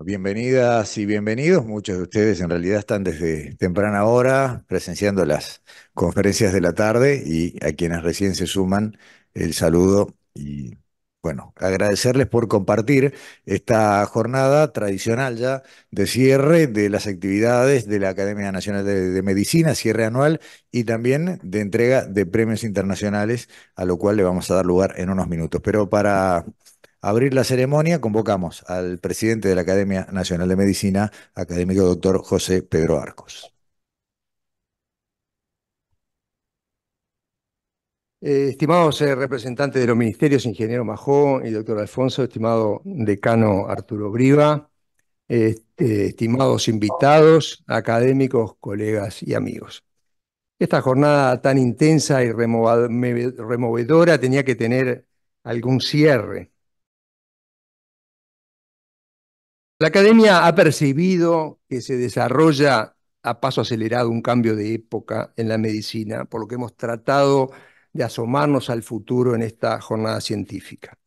Bienvenidas y bienvenidos. Muchos de ustedes en realidad están desde temprana hora presenciando las conferencias de la tarde y a quienes recién se suman el saludo y bueno, agradecerles por compartir esta jornada tradicional ya de cierre de las actividades de la Academia Nacional de Medicina, cierre anual y también de entrega de premios internacionales, a lo cual le vamos a dar lugar en unos minutos. Pero para abrir la ceremonia, convocamos al presidente de la Academia Nacional de Medicina, académico doctor José Pedro Arcos. Estimados representantes de los ministerios, ingeniero Majó y doctor Alfonso, estimado decano Arturo Briva, estimados invitados, académicos, colegas y amigos. Esta jornada tan intensa y removedora tenía que tener algún cierre. La academia ha percibido que se desarrolla a paso acelerado un cambio de época en la medicina, por lo que hemos tratado de asomarnos al futuro en esta jornada científica.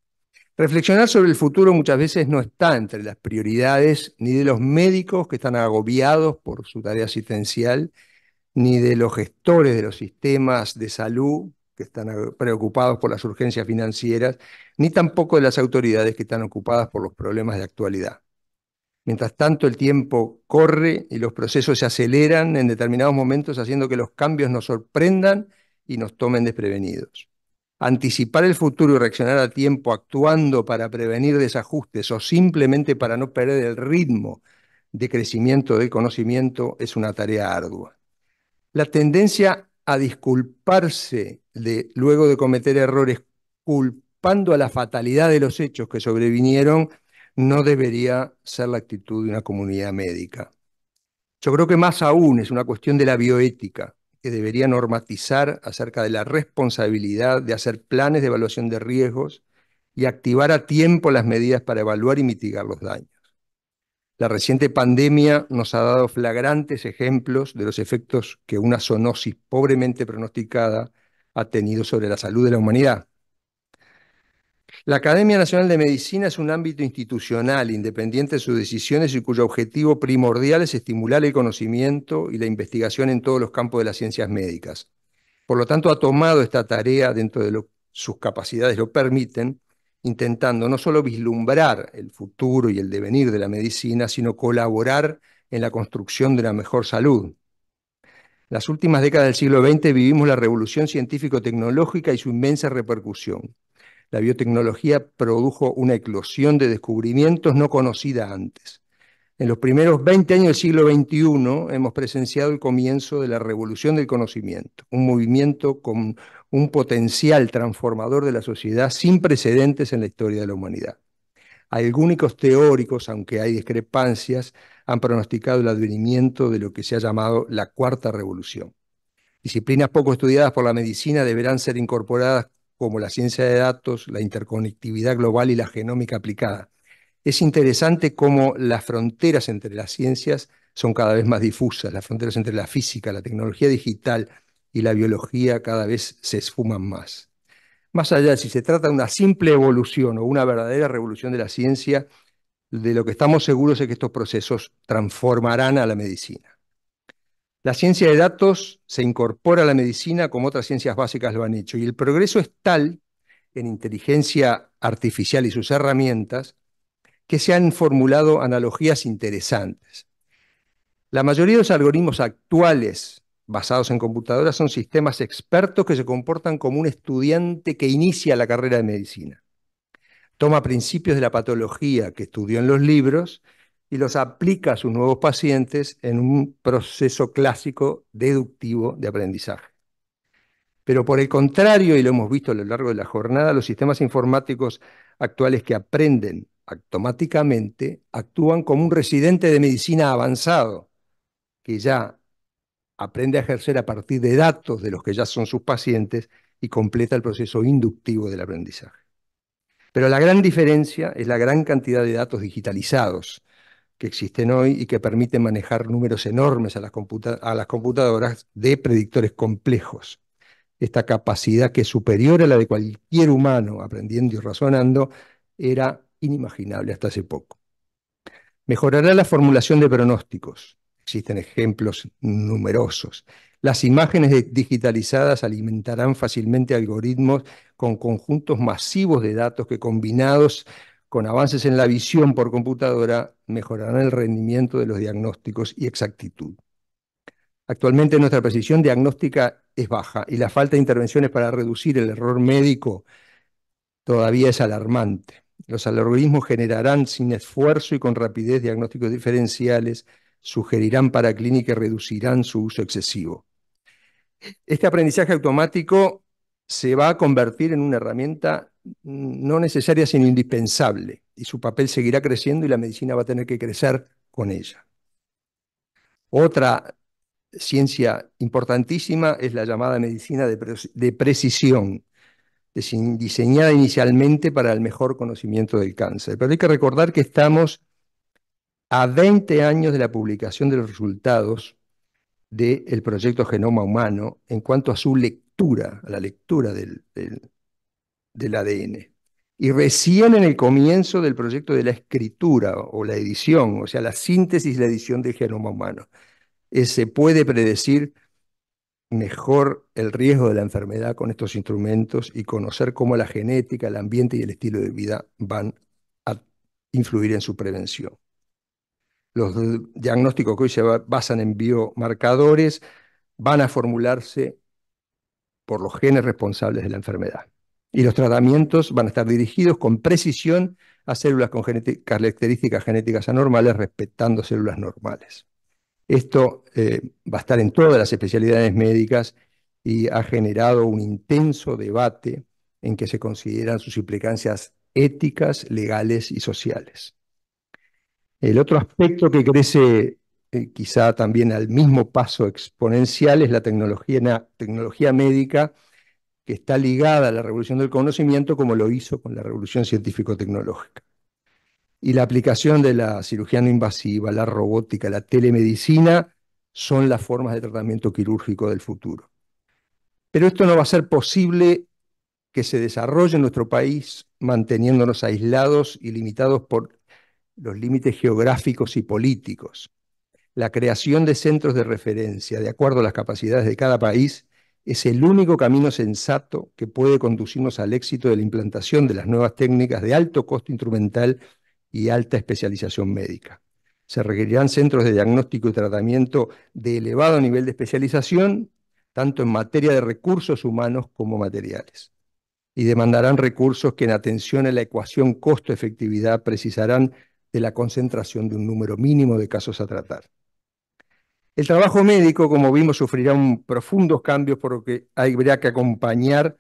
Reflexionar sobre el futuro muchas veces no está entre las prioridades ni de los médicos que están agobiados por su tarea asistencial, ni de los gestores de los sistemas de salud que están preocupados por las urgencias financieras, ni tampoco de las autoridades que están ocupadas por los problemas de actualidad. Mientras tanto, el tiempo corre y los procesos se aceleran en determinados momentos, haciendo que los cambios nos sorprendan y nos tomen desprevenidos. Anticipar el futuro y reaccionar a tiempo actuando para prevenir desajustes o simplemente para no perder el ritmo de crecimiento del conocimiento es una tarea ardua. La tendencia a disculparse luego de cometer errores culpando a la fatalidad de los hechos que sobrevinieron no debería ser la actitud de una comunidad médica. Yo creo que más aún es una cuestión de la bioética, que debería normatizar acerca de la responsabilidad de hacer planes de evaluación de riesgos y activar a tiempo las medidas para evaluar y mitigar los daños. La reciente pandemia nos ha dado flagrantes ejemplos de los efectos que una zoonosis pobremente pronosticada ha tenido sobre la salud de la humanidad. La Academia Nacional de Medicina es un ámbito institucional, independiente de sus decisiones y cuyo objetivo primordial es estimular el conocimiento y la investigación en todos los campos de las ciencias médicas. Por lo tanto, ha tomado esta tarea dentro de sus capacidades lo permiten, intentando no solo vislumbrar el futuro y el devenir de la medicina, sino colaborar en la construcción de una mejor salud. En las últimas décadas del siglo XX vivimos la revolución científico-tecnológica y su inmensa repercusión. La biotecnología produjo una eclosión de descubrimientos no conocida antes. En los primeros 20 años del siglo XXI hemos presenciado el comienzo de la revolución del conocimiento, un movimiento con un potencial transformador de la sociedad sin precedentes en la historia de la humanidad. Algunos teóricos, aunque hay discrepancias, han pronosticado el advenimiento de lo que se ha llamado la cuarta revolución. Disciplinas poco estudiadas por la medicina deberán ser incorporadas como la ciencia de datos, la interconectividad global y la genómica aplicada. Es interesante cómo las fronteras entre las ciencias son cada vez más difusas, las fronteras entre la física, la tecnología digital y la biología cada vez se esfuman más. Más allá de si se trata de una simple evolución o una verdadera revolución de la ciencia, de lo que estamos seguros es que estos procesos transformarán a la medicina. La ciencia de datos se incorpora a la medicina como otras ciencias básicas lo han hecho, y el progreso es tal en inteligencia artificial y sus herramientas que se han formulado analogías interesantes. La mayoría de los algoritmos actuales basados en computadoras son sistemas expertos que se comportan como un estudiante que inicia la carrera de medicina. Toma principios de la patología que estudió en los libros y los aplica a sus nuevos pacientes en un proceso clásico deductivo de aprendizaje. Pero por el contrario, y lo hemos visto a lo largo de la jornada, los sistemas informáticos actuales que aprenden automáticamente actúan como un residente de medicina avanzado, que ya aprende a ejercer a partir de datos de los que ya son sus pacientes y completa el proceso inductivo del aprendizaje. Pero la gran diferencia es la gran cantidad de datos digitalizados que existen hoy y que permiten manejar números enormes a las computadoras de predictores complejos. Esta capacidad, que es superior a la de cualquier humano aprendiendo y razonando, era inimaginable hasta hace poco. Mejorará la formulación de pronósticos. Existen ejemplos numerosos. Las imágenes digitalizadas alimentarán fácilmente algoritmos con conjuntos masivos de datos que, combinados con avances en la visión por computadora, mejorarán el rendimiento de los diagnósticos y exactitud. Actualmente nuestra precisión diagnóstica es baja y la falta de intervenciones para reducir el error médico todavía es alarmante. Los algoritmos generarán sin esfuerzo y con rapidez diagnósticos diferenciales, sugerirán para clínica y reducirán su uso excesivo. Este aprendizaje automático se va a convertir en una herramienta no necesaria sino indispensable, y su papel seguirá creciendo y la medicina va a tener que crecer con ella. Otra ciencia importantísima es la llamada medicina de precisión, diseñada inicialmente para el mejor conocimiento del cáncer. Pero hay que recordar que estamos a 20 años de la publicación de los resultados del proyecto Genoma Humano en cuanto a su lectura, a la lectura del ADN. Y recién en el comienzo del proyecto de la escritura o la edición, o sea, la síntesis y la edición del genoma humano. Se puede predecir mejor el riesgo de la enfermedad con estos instrumentos y conocer cómo la genética, el ambiente y el estilo de vida van a influir en su prevención. Los diagnósticos que hoy se basan en biomarcadores van a formularse por los genes responsables de la enfermedad. Y los tratamientos van a estar dirigidos con precisión a células con características genéticas anormales, respetando células normales. Esto va a estar en todas las especialidades médicas y ha generado un intenso debate en que se consideran sus implicancias éticas, legales y sociales. El otro aspecto que crece quizá también al mismo paso exponencial es la tecnología médica, que está ligada a la revolución del conocimiento como lo hizo con la revolución científico-tecnológica. Y la aplicación de la cirugía no invasiva, la robótica, la telemedicina son las formas de tratamiento quirúrgico del futuro. Pero esto no va a ser posible que se desarrolle en nuestro país manteniéndonos aislados y limitados por los límites geográficos y políticos. La creación de centros de referencia de acuerdo a las capacidades de cada país es el único camino sensato que puede conducirnos al éxito de la implantación de las nuevas técnicas de alto costo instrumental y alta especialización médica. Se requerirán centros de diagnóstico y tratamiento de elevado nivel de especialización, tanto en materia de recursos humanos como materiales. Y demandarán recursos que en atención a la ecuación costo-efectividad precisarán de la concentración de un número mínimo de casos a tratar. El trabajo médico, como vimos, sufrirá profundos cambios por lo que habría que acompañar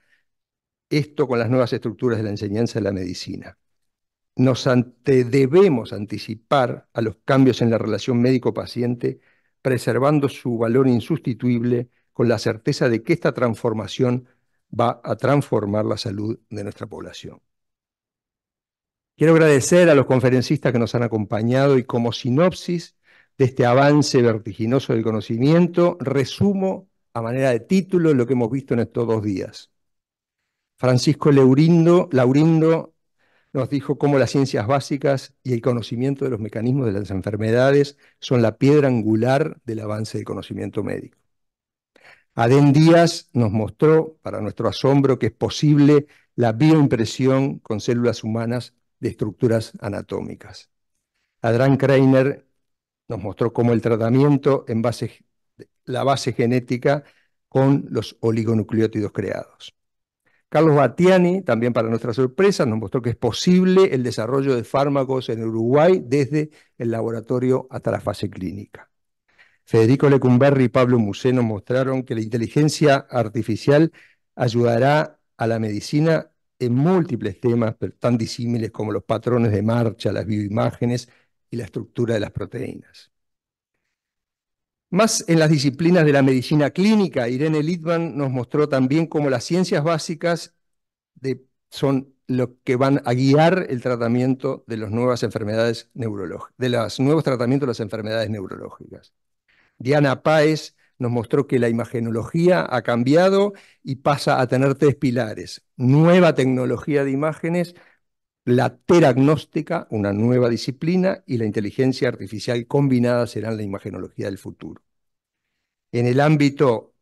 esto con las nuevas estructuras de la enseñanza de la medicina. Debemos anticipar a los cambios en la relación médico-paciente, preservando su valor insustituible con la certeza de que esta transformación va a transformar la salud de nuestra población. Quiero agradecer a los conferencistas que nos han acompañado y como sinopsis de este avance vertiginoso del conocimiento, resumo a manera de título lo que hemos visto en estos 2 días. Francisco Laurindo nos dijo cómo las ciencias básicas y el conocimiento de los mecanismos de las enfermedades son la piedra angular del avance del conocimiento médico. Adén Díaz nos mostró, para nuestro asombro, que es posible la bioimpresión con células humanas de estructuras anatómicas. Adrián Kreiner nos mostró cómo el tratamiento en la base genética con los oligonucleótidos creados. Carlos Battiani, también para nuestra sorpresa, nos mostró que es posible el desarrollo de fármacos en Uruguay desde el laboratorio hasta la fase clínica. Federico Lecumberri y Pablo Musé nos mostraron que la inteligencia artificial ayudará a la medicina en múltiples temas tan disímiles como los patrones de marcha, las bioimágenes y la estructura de las proteínas. Más en las disciplinas de la medicina clínica, Irene Littman nos mostró también cómo las ciencias básicas son lo que van a guiar el tratamiento de las nuevas enfermedades neurológicas, de los nuevos tratamientos de las enfermedades neurológicas. Diana Páez nos mostró que la imagenología ha cambiado y pasa a tener 3 pilares: nueva tecnología de imágenes, La teragnóstica, una nueva disciplina, y la inteligencia artificial combinada serán la imagenología del futuro. En el ámbito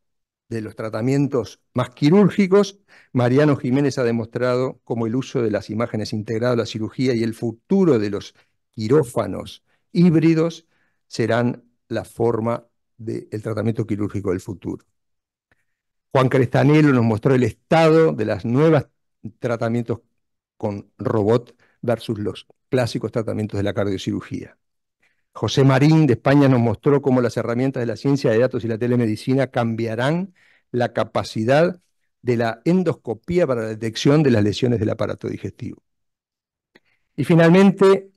de los tratamientos más quirúrgicos, Mariano Jiménez ha demostrado cómo el uso de las imágenes integrado a la cirugía y el futuro de los quirófanos híbridos serán la forma del tratamiento quirúrgico del futuro. Juan Crestanelo nos mostró el estado de los nuevos tratamientos con robot versus los clásicos tratamientos de la cardiocirugía. José Marín de España nos mostró cómo las herramientas de la ciencia de datos y la telemedicina cambiarán la capacidad de la endoscopía para la detección de las lesiones del aparato digestivo. Y finalmente,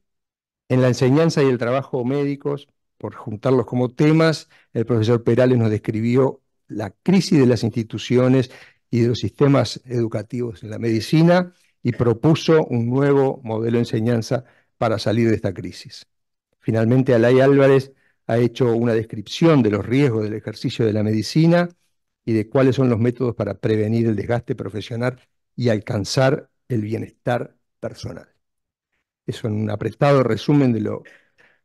en la enseñanza y el trabajo médicos, por juntarlos como temas, el profesor Perales nos describió la crisis de las instituciones y de los sistemas educativos en la medicina y propuso un nuevo modelo de enseñanza para salir de esta crisis. Finalmente, Alay Álvarez ha hecho una descripción de los riesgos del ejercicio de la medicina y de cuáles son los métodos para prevenir el desgaste profesional y alcanzar el bienestar personal. Es un apretado resumen de lo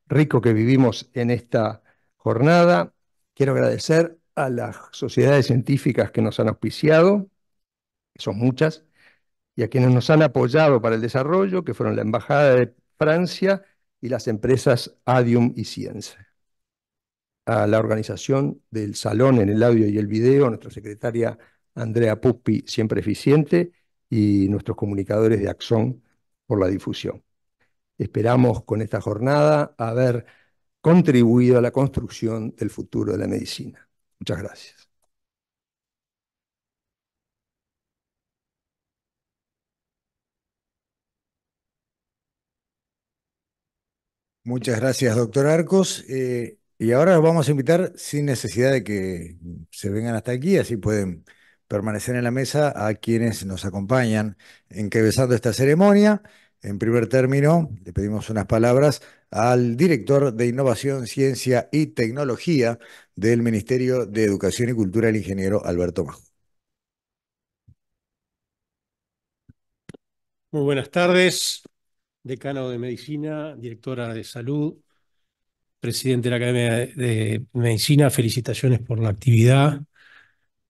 rico que vivimos en esta jornada. Quiero agradecer a las sociedades científicas que nos han auspiciado, que son muchas, y a quienes nos han apoyado para el desarrollo, que fueron la Embajada de Francia y las empresas Adium y Cienza. A la organización del salón en el audio y el video, nuestra secretaria Andrea Puppi, siempre eficiente, y nuestros comunicadores de Axón por la difusión. Esperamos con esta jornada haber contribuido a la construcción del futuro de la medicina. Muchas gracias. Muchas gracias, doctor Arcos. Y ahora los vamos a invitar sin necesidad de que se vengan hasta aquí, así pueden permanecer en la mesa a quienes nos acompañan encabezando esta ceremonia. En primer término, le pedimos unas palabras al director de Innovación, Ciencia y Tecnología del Ministerio de Educación y Cultura, el ingeniero Alberto Majo. Muy buenas tardes, decano de Medicina, directora de Salud, presidente de la Academia de Medicina, felicitaciones por la actividad.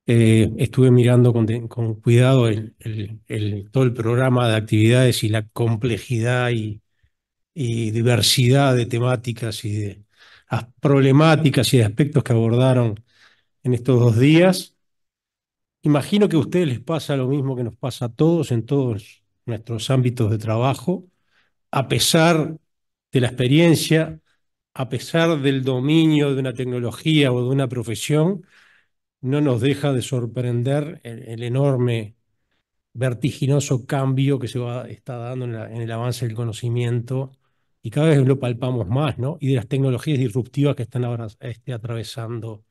Estuve mirando con cuidado todo el programa de actividades y la complejidad y diversidad de temáticas y de las problemáticas y de aspectos que abordaron en estos 2 días. Imagino que a ustedes les pasa lo mismo que nos pasa a todos en todos nuestros ámbitos de trabajo, a pesar de la experiencia, a pesar del dominio de una tecnología o de una profesión, no nos deja de sorprender el enorme, vertiginoso cambio que está dando en el avance del conocimiento, y cada vez lo palpamos más, ¿no? Y de las tecnologías disruptivas que están ahora atravesando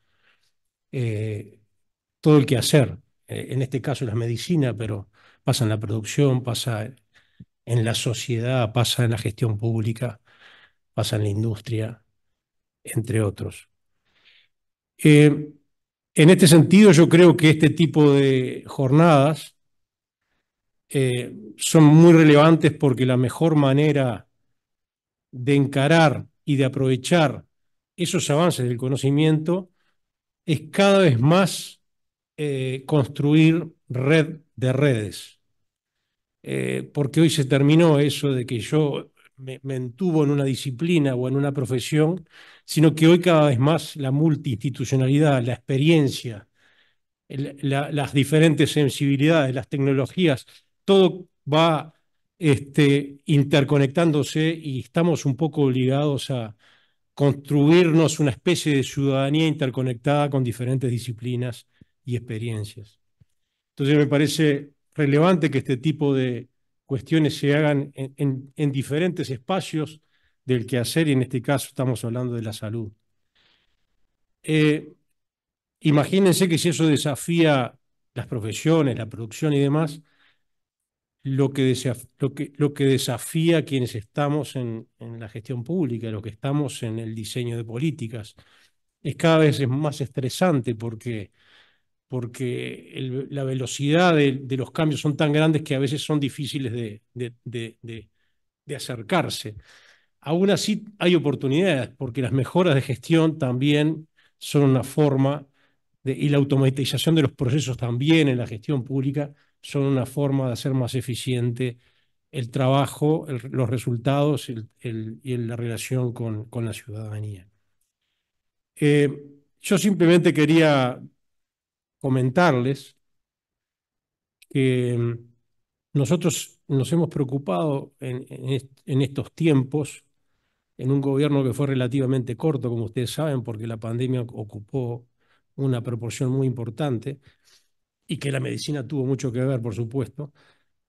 eh, todo el quehacer, en este caso la medicina, pero pasa en la producción, pasa en la sociedad, pasa en la gestión pública, pasa en la industria, entre otros. Eh, en este sentido, yo creo que este tipo de jornadas son muy relevantes porque la mejor manera de encarar y de aprovechar esos avances del conocimiento es cada vez más construir red de redes. Porque hoy se terminó eso de que yo me entubo en una disciplina o en una profesión, sino que hoy cada vez más la multiinstitucionalidad, la experiencia, las diferentes sensibilidades, las tecnologías, todo va interconectándose, y estamos un poco obligados a construirnos una especie de ciudadanía interconectada con diferentes disciplinas y experiencias. Entonces me parece relevante que este tipo de cuestiones se hagan en diferentes espacios del quehacer, y en este caso estamos hablando de la salud. Imagínense que si eso desafía las profesiones, la producción y demás, lo que desafía a quienes estamos en la gestión pública, lo que estamos en el diseño de políticas, es cada vez más estresante, porque porque la velocidad de los cambios son tan grandes que a veces son difíciles de acercarse. Aún así hay oportunidades, porque las mejoras de gestión también son una forma y la automatización de los procesos también en la gestión pública son una forma de hacer más eficiente el trabajo, los resultados y la relación con la ciudadanía. Eh, yo simplemente quería comentarles que nosotros nos hemos preocupado en estos tiempos, en un gobierno que fue relativamente corto, como ustedes saben, porque la pandemia ocupó una proporción muy importante y que la medicina tuvo mucho que ver, por supuesto,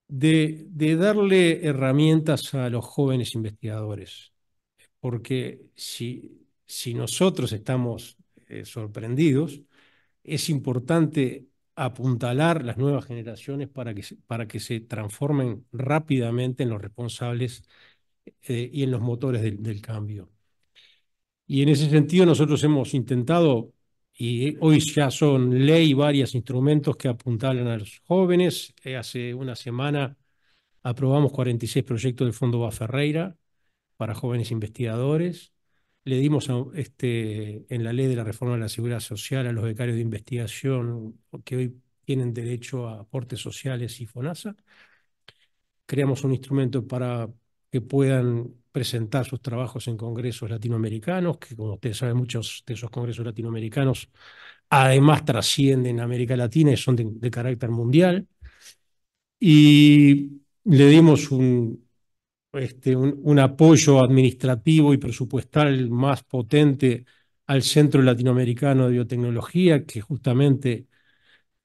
de darle herramientas a los jóvenes investigadores. Porque si nosotros estamos sorprendidos, es importante apuntalar las nuevas generaciones para que se transformen rápidamente en los responsables y en los motores del cambio. Y en ese sentido nosotros hemos intentado, y hoy ya son ley varios instrumentos que apuntalan a los jóvenes. Hace una semana aprobamos 46 proyectos del Fondo Baferreira para jóvenes investigadores. Le dimos en la ley de la reforma de la seguridad social a los becarios de investigación que hoy tienen derecho a aportes sociales y FONASA. Creamos un instrumento para que puedan presentar sus trabajos en congresos latinoamericanos, que como ustedes saben, muchos de esos congresos latinoamericanos además trascienden a América Latina y son de carácter mundial. Y le dimos un apoyo administrativo y presupuestal más potente al Centro Latinoamericano de Biotecnología, que justamente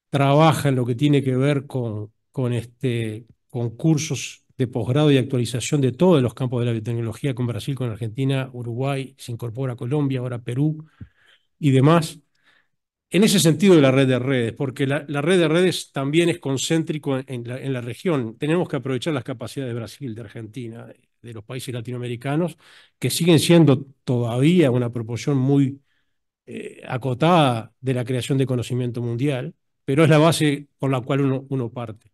trabaja en lo que tiene que ver con cursos de posgrado y actualización de todos los campos de la biotecnología, con Brasil, con Argentina, Uruguay, se incorpora Colombia, ahora Perú y demás. En ese sentido de la red de redes, porque la red de redes también es concéntrico en la región. Tenemos que aprovechar las capacidades de Brasil, de Argentina, de los países latinoamericanos, que siguen siendo todavía una proporción muy acotada de la creación de conocimiento mundial, pero es la base por la cual uno parte.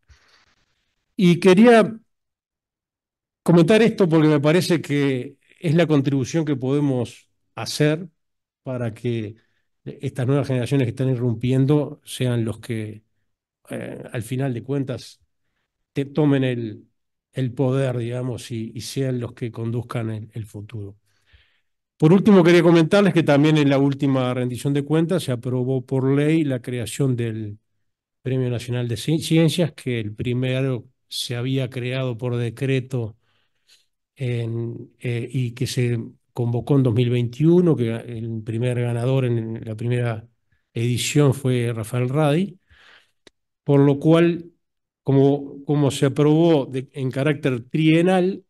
Y quería comentar esto porque me parece que es la contribución que podemos hacer para que estas nuevas generaciones que están irrumpiendo sean los que, al final de cuentas, tomen el poder, digamos, y sean los que conduzcan el futuro. Por último, quería comentarles que también en la última rendición de cuentas se aprobó por ley la creación del Premio Nacional de Ciencias, que el primero se había creado por decreto y que se convocó en 2021, que el primer ganador en la primera edición fue Rafael Radi, por lo cual, como se aprobó en carácter trienal,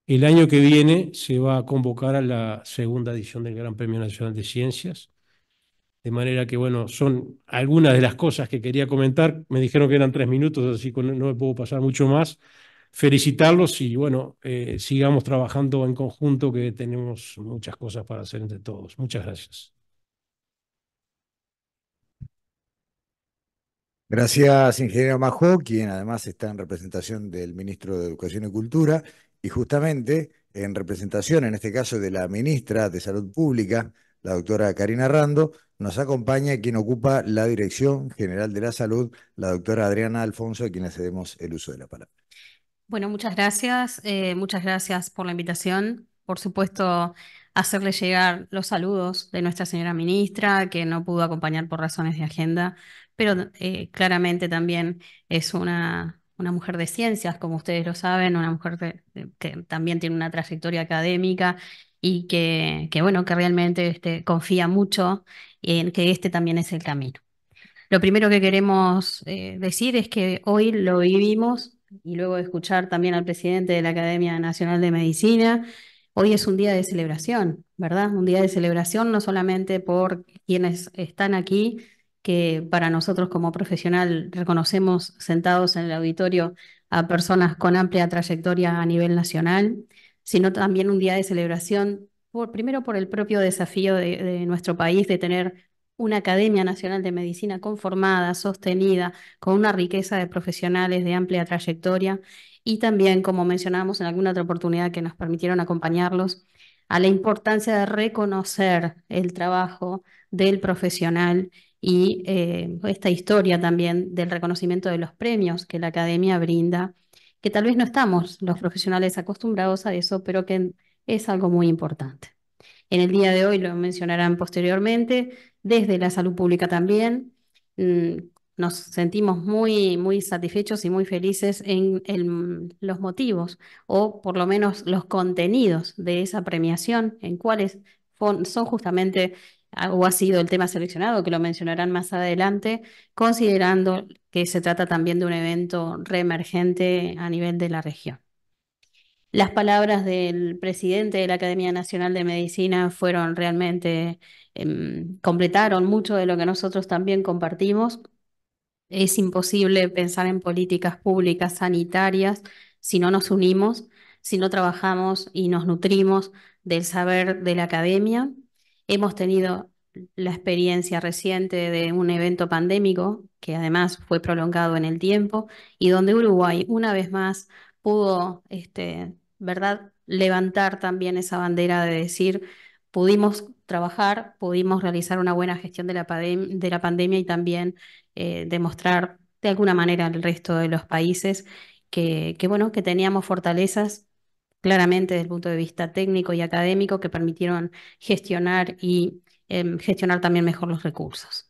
el año que viene se va a convocar a la segunda edición del Gran Premio Nacional de Ciencias. De manera que, bueno, son algunas de las cosas que quería comentar. Me dijeron que eran 3 minutos, así que no me puedo pasar mucho más. Felicitarlos y, bueno, sigamos trabajando en conjunto, que tenemos muchas cosas para hacer entre todos. Muchas gracias. Gracias, ingeniero Majó, quien además está en representación del ministro de Educación y Cultura, y justamente en representación, en este caso, de la ministra de Salud Pública, la doctora Karina Rando, nos acompaña quien ocupa la Dirección General de la Salud, la doctora Adriana Alfonso, a quien le cedemos el uso de la palabra. Bueno, muchas gracias por la invitación. Por supuesto, hacerle llegar los saludos de nuestra señora ministra, que no pudo acompañar por razones de agenda, pero claramente también es una mujer de ciencias, como ustedes lo saben, una mujer que también tiene una trayectoria académica y bueno, que realmente confía mucho en que este también es el camino. Lo primero que queremos decir es que hoy lo vivimos y luego de escuchar también al presidente de la Academia Nacional de Medicina, hoy es un día de celebración, ¿verdad? Un día de celebración no solamente por quienes están aquí, que para nosotros como profesional reconocemos sentados en el auditorio a personas con amplia trayectoria a nivel nacional, sino también un día de celebración, primero por el propio desafío de nuestro país de tener una Academia Nacional de Medicina conformada, sostenida, con una riqueza de profesionales de amplia trayectoria y también, como mencionábamos en alguna otra oportunidad que nos permitieron acompañarlos, a la importancia de reconocer el trabajo del profesional y esta historia también del reconocimiento de los premios que la Academia brinda, que tal vez no estamos los profesionales acostumbrados a eso, pero que es algo muy importante. En el día de hoy, lo mencionarán posteriormente, desde la salud pública también, mm, nos sentimos muy satisfechos y muy felices en los motivos o por lo menos los contenidos de esa premiación, en cuáles son justamente, o ha sido el tema seleccionado, que lo mencionarán más adelante, considerando que se trata también de un evento reemergente a nivel de la región. Las palabras del presidente de la Academia Nacional de Medicina fueron realmente, completaron mucho de lo que nosotros también compartimos. Es imposible pensar en políticas públicas sanitarias si no nos unimos, si no trabajamos y nos nutrimos del saber de la academia. Hemos tenido la experiencia reciente de un evento pandémico que además fue prolongado en el tiempo y donde Uruguay una vez más pudo, ¿verdad?, levantar también esa bandera de decir, pudimos trabajar, pudimos realizar una buena gestión de de la pandemia y también demostrar de alguna manera al resto de los países bueno, que teníamos fortalezas claramente desde el punto de vista técnico y académico que permitieron gestionar y gestionar también mejor los recursos.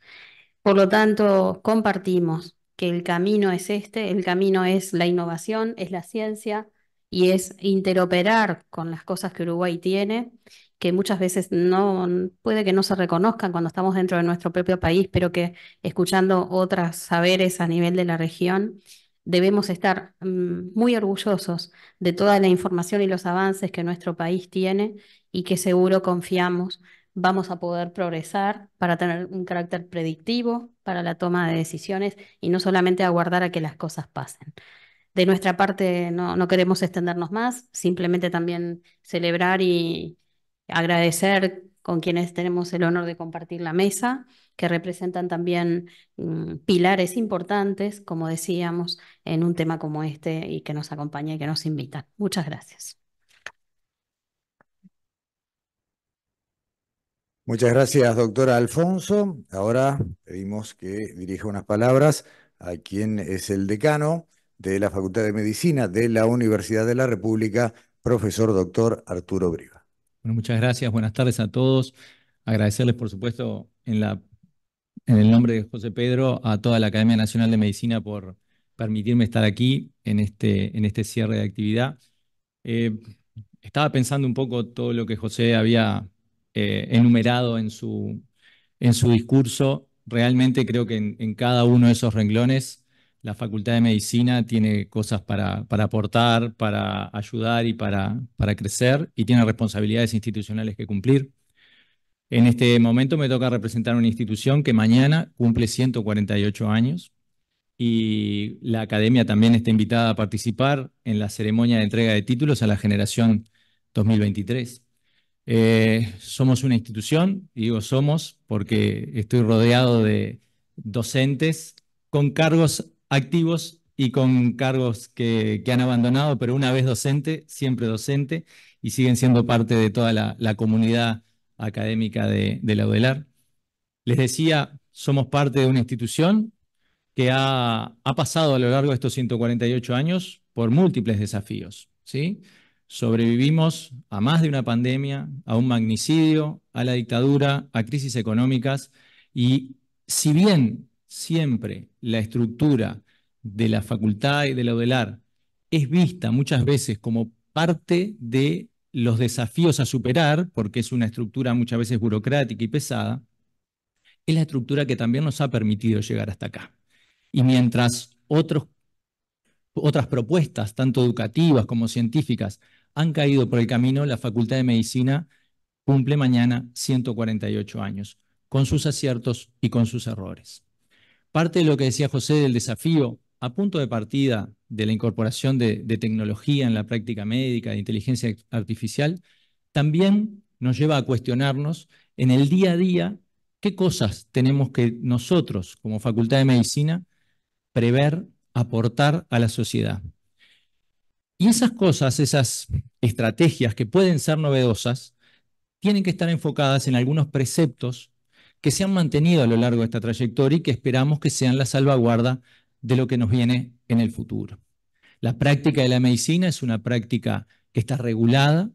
Por lo tanto, compartimos que el camino es el camino es la innovación, es la ciencia y es interoperar con las cosas que Uruguay tiene, que muchas veces no puede que no se reconozcan cuando estamos dentro de nuestro propio país, pero que escuchando otros saberes a nivel de la región, debemos estar muy orgullosos de toda la información y los avances que nuestro país tiene y que seguro confiamos vamos a poder progresar para tener un carácter predictivo para la toma de decisiones y no solamente aguardar a que las cosas pasen. De nuestra parte no queremos extendernos más, simplemente también celebrar y agradecer con quienes tenemos el honor de compartir la mesa, que representan también pilares importantes, como decíamos, en un tema como este y que nos acompaña y que nos invitan. Muchas gracias. Muchas gracias, doctora Alfonso. Ahora pedimos que dirija unas palabras a quien es el decano de la Facultad de Medicina de la Universidad de la República, profesor doctor Arturo Briva. Bueno, muchas gracias, buenas tardes a todos. Agradecerles, por supuesto, en el nombre de José Pedro, a toda la Academia Nacional de Medicina por permitirme estar aquí en este cierre de actividad. Estaba pensando un poco todo lo que José había enumerado en su discurso. Realmente creo que en cada uno de esos renglones la Facultad de Medicina tiene cosas para aportar, para ayudar y para crecer, y tiene responsabilidades institucionales que cumplir. En este momento me toca representar una institución que mañana cumple 148 años y la academia también está invitada a participar en la ceremonia de entrega de títulos a la generación 2023. Somos una institución, y digo somos porque estoy rodeado de docentes con cargos activos y con cargos que han abandonado, pero una vez docente, siempre docente, y siguen siendo parte de toda la comunidad académica de la UDELAR. Les decía, somos parte de una institución que ha pasado a lo largo de estos 148 años por múltiples desafíos, ¿sí? Sobrevivimos a más de una pandemia, a un magnicidio, a la dictadura, a crisis económicas, y si bien siempre la estructura de la facultad y de la UDELAR es vista muchas veces como parte de los desafíos a superar, porque es una estructura muchas veces burocrática y pesada, es la estructura que también nos ha permitido llegar hasta acá. Y mientras otras propuestas, tanto educativas como científicas, han caído por el camino, la Facultad de Medicina cumple mañana 148 años, con sus aciertos y con sus errores. Parte de lo que decía José del desafío a punto de partida de la incorporación de tecnología en la práctica médica, de inteligencia artificial, también nos lleva a cuestionarnos en el día a día ¿Qué cosas tenemos que nosotros, como Facultad de Medicina, prever, aportar a la sociedad? Y esas cosas, esas estrategias que pueden ser novedosas, tienen que estar enfocadas en algunos preceptos que se han mantenido a lo largo de esta trayectoria y que esperamos que sean la salvaguarda de lo que nos viene en el futuro. La práctica de la medicina es una práctica que está regulada,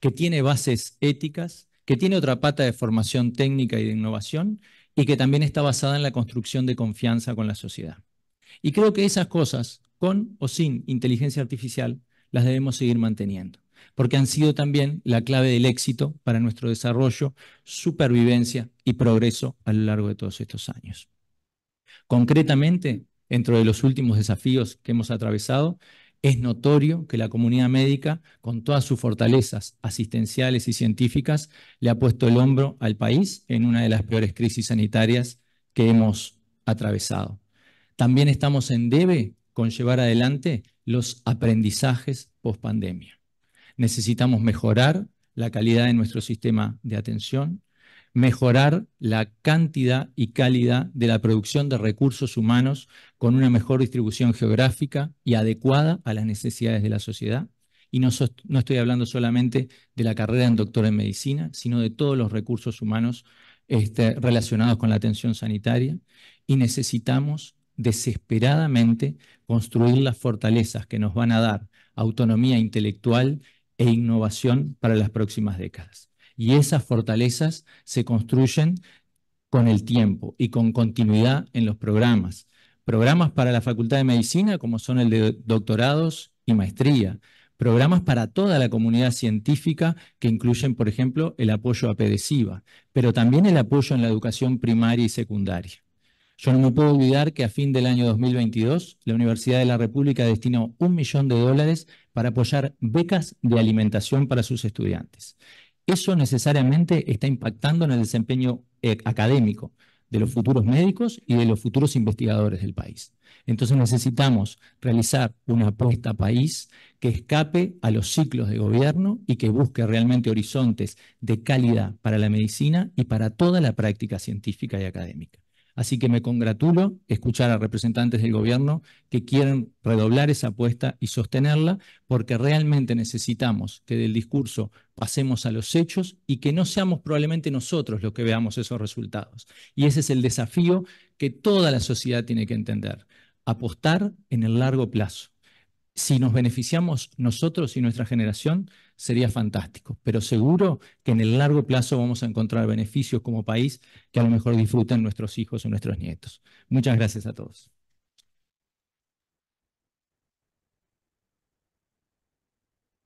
que tiene bases éticas, que tiene otra pata de formación técnica y de innovación, y que también está basada en la construcción de confianza con la sociedad. Y creo que esas cosas, con o sin inteligencia artificial, las debemos seguir manteniendo, porque han sido también la clave del éxito para nuestro desarrollo, supervivencia y progreso a lo largo de todos estos años. Concretamente, dentro de los últimos desafíos que hemos atravesado, es notorio que la comunidad médica, con todas sus fortalezas asistenciales y científicas, le ha puesto el hombro al país en una de las peores crisis sanitarias que hemos atravesado. También estamos en debe con llevar adelante los aprendizajes post-pandemia. Necesitamos mejorar la calidad de nuestro sistema de atención, mejorar la cantidad y calidad de la producción de recursos humanos con una mejor distribución geográfica y adecuada a las necesidades de la sociedad. Y no estoy hablando solamente de la carrera en doctor en medicina, sino de todos los recursos humanos relacionados con la atención sanitaria. Y necesitamos desesperadamente construir las fortalezas que nos van a dar autonomía intelectual e innovación para las próximas décadas. Y esas fortalezas se construyen con el tiempo y con continuidad en los programas. Programas para la Facultad de Medicina, como son el de doctorados y maestría. Programas para toda la comunidad científica, que incluyen, por ejemplo, el apoyo a PDCIVA, pero también el apoyo en la educación primaria y secundaria. Yo no me puedo olvidar que a fin del año 2022, la Universidad de la República destinó $1 millón para apoyar becas de alimentación para sus estudiantes. Eso necesariamente está impactando en el desempeño académico de los futuros médicos y de los futuros investigadores del país. Entonces necesitamos realizar una apuesta país que escape a los ciclos de gobierno y que busque realmente horizontes de calidad para la medicina y para toda la práctica científica y académica. Así que me congratulo escuchar a representantes del gobierno que quieren redoblar esa apuesta y sostenerla, porque realmente necesitamos que del discurso pasemos a los hechos y que no seamos probablemente nosotros los que veamos esos resultados. Y ese es el desafío que toda la sociedad tiene que entender: apostar en el largo plazo. Si nos beneficiamos nosotros y nuestra generación, sería fantástico, pero seguro que en el largo plazo vamos a encontrar beneficios como país que a lo mejor disfruten nuestros hijos o nuestros nietos. Muchas gracias a todos.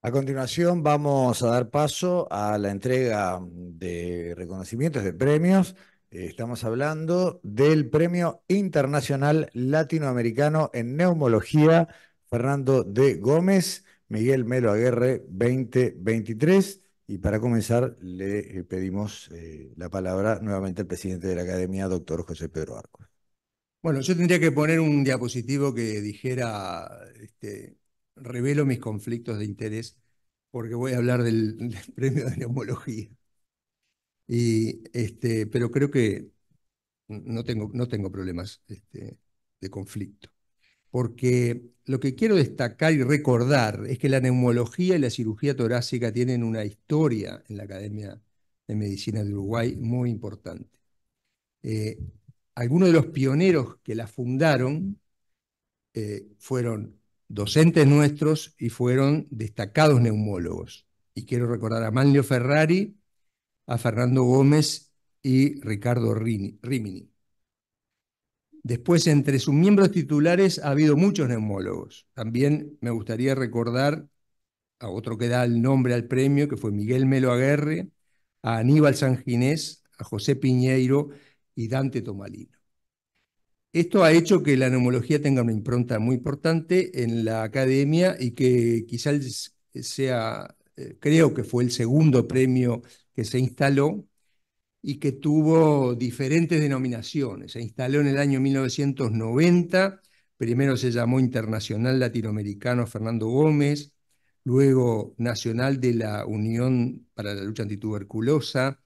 A continuación vamos a dar paso a la entrega de reconocimientos, de premios. Estamos hablando del Premio Internacional Latinoamericano en Neumología Fernando D. Gómez, Miguel Melo Aguerre 2023. Y para comenzar le pedimos la palabra nuevamente al presidente de la Academia, doctor José Pedro Arcos. Bueno, yo tendría que poner un diapositivo que dijera, revelo mis conflictos de interés, porque voy a hablar del premio de neumología. Pero creo que no tengo problemas de conflicto, porque lo que quiero destacar y recordar es que la neumología y la cirugía torácica tienen una historia en la Academia de Medicina de Uruguay muy importante. Algunos de los pioneros que la fundaron fueron docentes nuestros y fueron destacados neumólogos. Y quiero recordar a Manlio Ferrari, a Fernando Gómez y Ricardo Rimini. Después, entre sus miembros titulares ha habido muchos neumólogos. También me gustaría recordar a otro que da el nombre al premio, que fue Miguel Melo Aguerre, a Aníbal Sanginés, a José Piñeiro y Dante Tomalino. Esto ha hecho que la neumología tenga una impronta muy importante en la academia y que quizás sea, creo que fue el segundo premio que se instaló y que tuvo diferentes denominaciones. Se instaló en el año 1990, primero se llamó Internacional Latinoamericano Fernando Gómez, luego Nacional de la Unión para la Lucha Antituberculosa,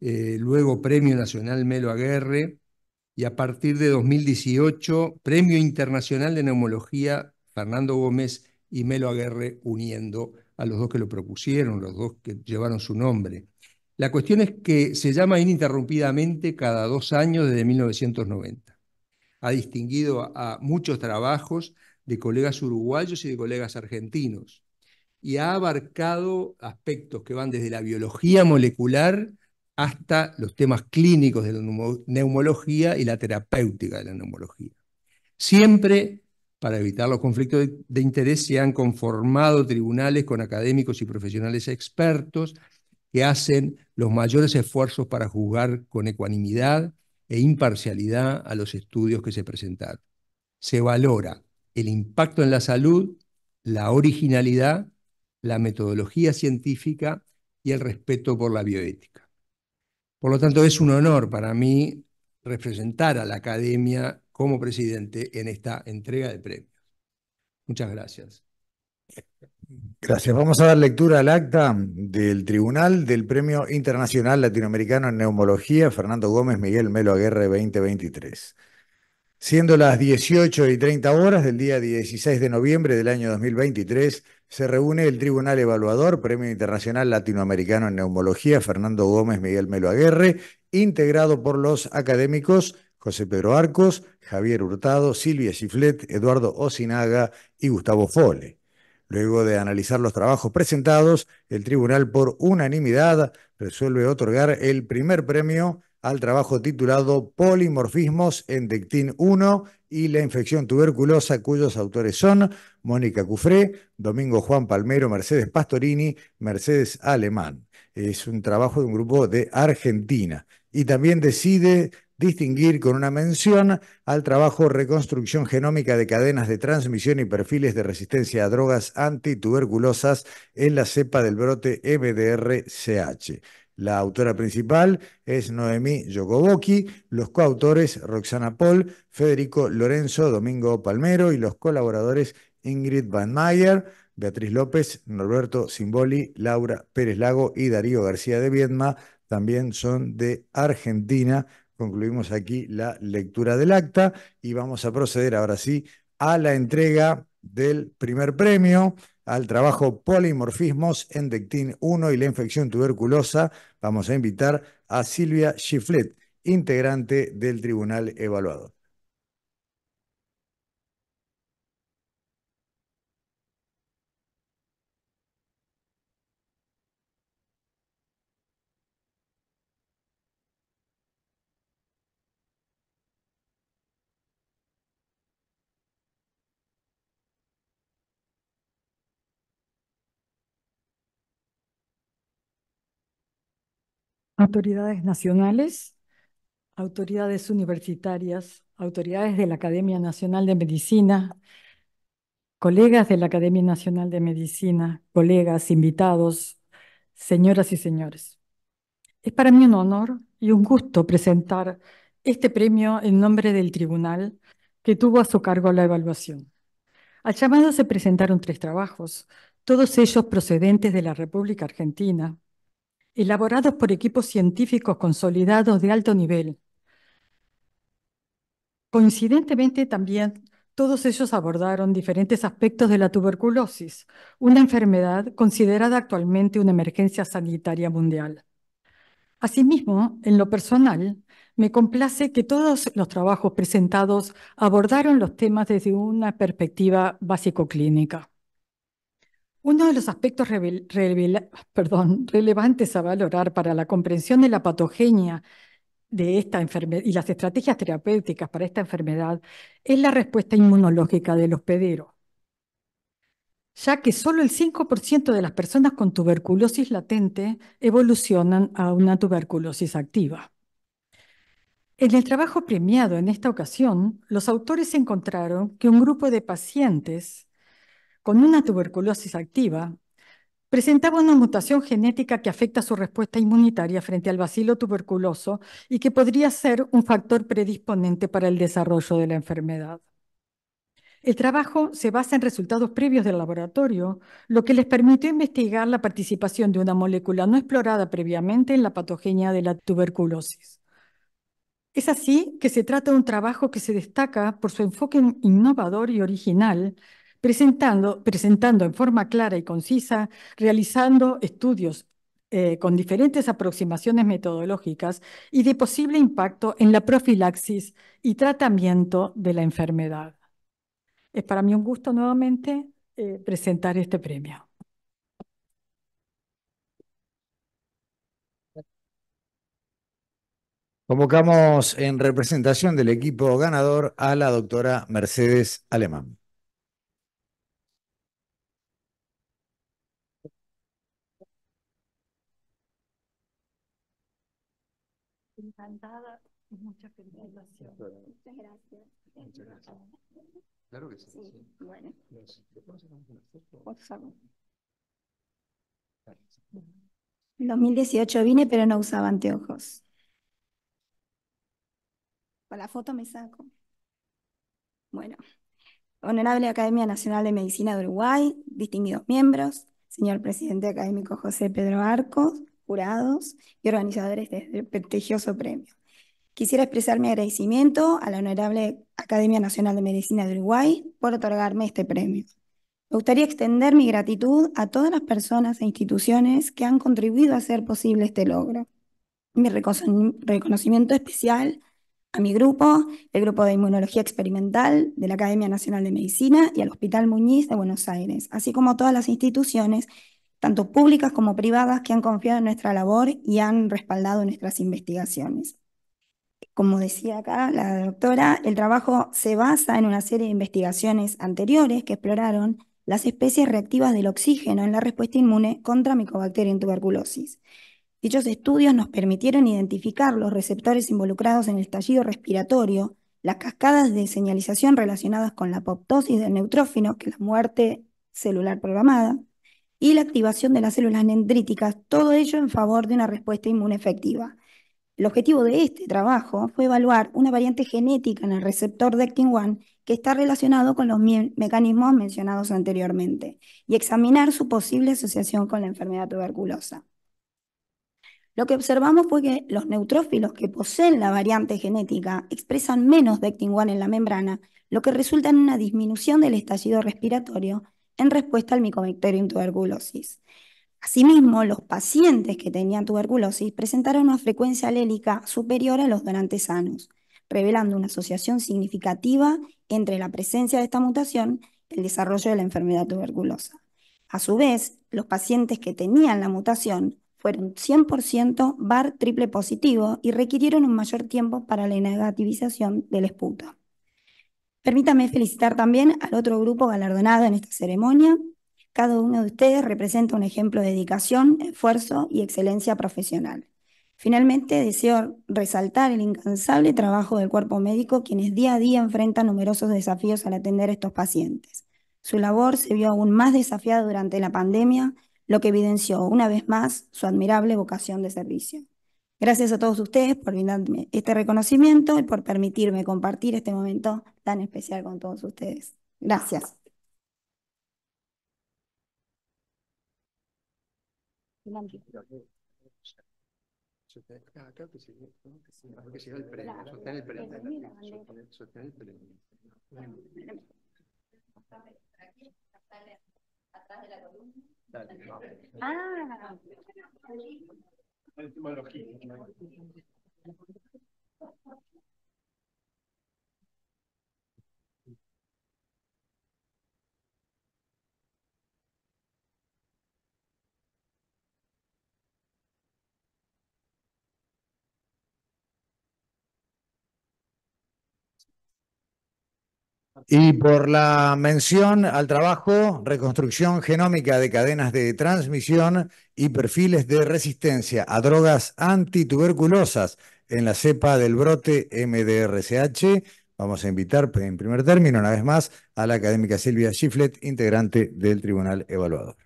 luego Premio Nacional Melo Aguerre, y a partir de 2018, Premio Internacional de Neumología Fernando Gómez y Melo Aguerre, uniendo a los dos que lo propusieron, los dos que llevaron su nombre. La cuestión es que se llama ininterrumpidamente cada 2 años desde 1990. Ha distinguido a muchos trabajos de colegas uruguayos y de colegas argentinos, y ha abarcado aspectos que van desde la biología molecular hasta los temas clínicos de la neumología y la terapéutica de la neumología. Siempre, para evitar los conflictos de interés, se han conformado tribunales con académicos y profesionales expertos que hacen los mayores esfuerzos para juzgar con ecuanimidad e imparcialidad a los estudios que se presentaron. Se valora el impacto en la salud, la originalidad, la metodología científica y el respeto por la bioética. Por lo tanto, es un honor para mí representar a la academia como presidente en esta entrega de premios. Muchas gracias. Gracias. Vamos a dar lectura al acta del Tribunal del Premio Internacional Latinoamericano en Neumología Fernando Gómez Miguel Melo Aguerre 2023. Siendo las 18:30 del día 16 de noviembre del año 2023, se reúne el Tribunal Evaluador Premio Internacional Latinoamericano en Neumología Fernando Gómez Miguel Melo Aguerre, integrado por los académicos José Pedro Arcos, Javier Hurtado, Silvia Giflet, Eduardo Osinaga y Gustavo Fole. Luego de analizar los trabajos presentados, el tribunal por unanimidad resuelve otorgar el primer premio al trabajo titulado Polimorfismos en Dectin 1 y la infección tuberculosa, cuyos autores son Mónica Cufré, Domingo Juan Palmero, Mercedes Pastorini, Mercedes Alemán. Es un trabajo de un grupo de Argentina. Y también decide distinguir con una mención al trabajo Reconstrucción genómica de cadenas de transmisión y perfiles de resistencia a drogas antituberculosas en la cepa del brote MDR-CH. La autora principal es Noemí Yokoboki, los coautores Roxana Paul, Federico Lorenzo, Domingo Palmero y los colaboradores Ingrid Van Mayer, Beatriz López, Norberto Simboli, Laura Pérez Lago y Darío García de Viedma, también son de Argentina. Concluimos aquí la lectura del acta y vamos a proceder ahora sí a la entrega del primer premio al trabajo Polimorfismos en Dectin 1 y la infección tuberculosa. Vamos a invitar a Silvia Giflet, integrante del Tribunal Evaluador. Autoridades nacionales, autoridades universitarias, autoridades de la Academia Nacional de Medicina, colegas de la Academia Nacional de Medicina, colegas, invitados, señoras y señores. Es para mí un honor y un gusto presentar este premio en nombre del tribunal que tuvo a su cargo la evaluación. Al llamado se presentaron 3 trabajos, todos ellos procedentes de la República Argentina, elaborados por equipos científicos consolidados de alto nivel. Coincidentemente también, todos ellos abordaron diferentes aspectos de la tuberculosis, una enfermedad considerada actualmente una emergencia sanitaria mundial. Asimismo, en lo personal, me complace que todos los trabajos presentados abordaron los temas desde una perspectiva básico-clínica. Uno de los aspectos relevantes a valorar para la comprensión de la patogenia de esta enfermedad y las estrategias terapéuticas para esta enfermedad es la respuesta inmunológica del hospedero, ya que solo el 5% de las personas con tuberculosis latente evolucionan a una tuberculosis activa. En el trabajo premiado en esta ocasión, los autores encontraron que un grupo de pacientes con una tuberculosis activa presentaba una mutación genética que afecta su respuesta inmunitaria frente al bacilo tuberculoso y que podría ser un factor predisponente para el desarrollo de la enfermedad. El trabajo se basa en resultados previos del laboratorio, lo que les permitió investigar la participación de una molécula no explorada previamente en la patogenia de la tuberculosis. Es así que se trata de un trabajo que se destaca por su enfoque innovador y original, presentando en forma clara y concisa, realizando estudios con diferentes aproximaciones metodológicas y de posible impacto en la profilaxis y tratamiento de la enfermedad. Es para mí un gusto nuevamente presentar este premio. Convocamos en representación del equipo ganador a la doctora Mercedes Alemán. Encantada y muchas felicitaciones. Muchas gracias. Muchas gracias. Claro que sí. Sí, bueno, por favor. En 2018 vine, pero no usaba anteojos. Con la foto me saco. Bueno, Honorable Academia Nacional de Medicina de Uruguay, distinguidos miembros, señor presidente académico José Pedro Arcos, jurados y organizadores de este prestigioso premio. Quisiera expresar mi agradecimiento a la Honorable Academia Nacional de Medicina de Uruguay por otorgarme este premio. Me gustaría extender mi gratitud a todas las personas e instituciones que han contribuido a hacer posible este logro. Mi reconocimiento especial a mi grupo, el Grupo de Inmunología Experimental de la Academia Nacional de Medicina y al Hospital Muñiz de Buenos Aires, así como a todas las instituciones, tanto públicas como privadas, que han confiado en nuestra labor y han respaldado nuestras investigaciones. Como decía acá la doctora, el trabajo se basa en una serie de investigaciones anteriores que exploraron las especies reactivas del oxígeno en la respuesta inmune contra Mycobacterium tuberculosis. Dichos estudios nos permitieron identificar los receptores involucrados en el estallido respiratorio, las cascadas de señalización relacionadas con la apoptosis del neutrófilo, que es la muerte celular programada, y la activación de las células dendríticas, todo ello en favor de una respuesta inmune efectiva. El objetivo de este trabajo fue evaluar una variante genética en el receptor DECTIN-1 que está relacionado con los mecanismos mencionados anteriormente y examinar su posible asociación con la enfermedad tuberculosa. Lo que observamos fue que los neutrófilos que poseen la variante genética expresan menos DECTIN-1 en la membrana, lo que resulta en una disminución del estallido respiratorio en respuesta al Mycobacterium tuberculosis. Asimismo, los pacientes que tenían tuberculosis presentaron una frecuencia alélica superior a los donantes sanos, revelando una asociación significativa entre la presencia de esta mutación y el desarrollo de la enfermedad tuberculosa. A su vez, los pacientes que tenían la mutación fueron 100% VAR triple positivo y requirieron un mayor tiempo para la negativización del esputo. Permítame felicitar también al otro grupo galardonado en esta ceremonia. Cada uno de ustedes representa un ejemplo de dedicación, esfuerzo y excelencia profesional. Finalmente, deseo resaltar el incansable trabajo del cuerpo médico, quienes día a día enfrentan numerosos desafíos al atender a estos pacientes. Su labor se vio aún más desafiada durante la pandemia, lo que evidenció una vez más su admirable vocación de servicio. Gracias a todos ustedes por brindarme este reconocimiento y por permitirme compartir este momento tan especial con todos ustedes. Gracias. Acá que se ve el premio, sostén el premio. Sostén el premio. Atrás de la columna. Dale. Ah. Y por la mención al trabajo, reconstrucción genómica de cadenas de transmisión y perfiles de resistencia a drogas antituberculosas en la cepa del brote MDRCH, vamos a invitar en primer término, una vez más, a la académica Silvia Schiflet, integrante del Tribunal Evaluador.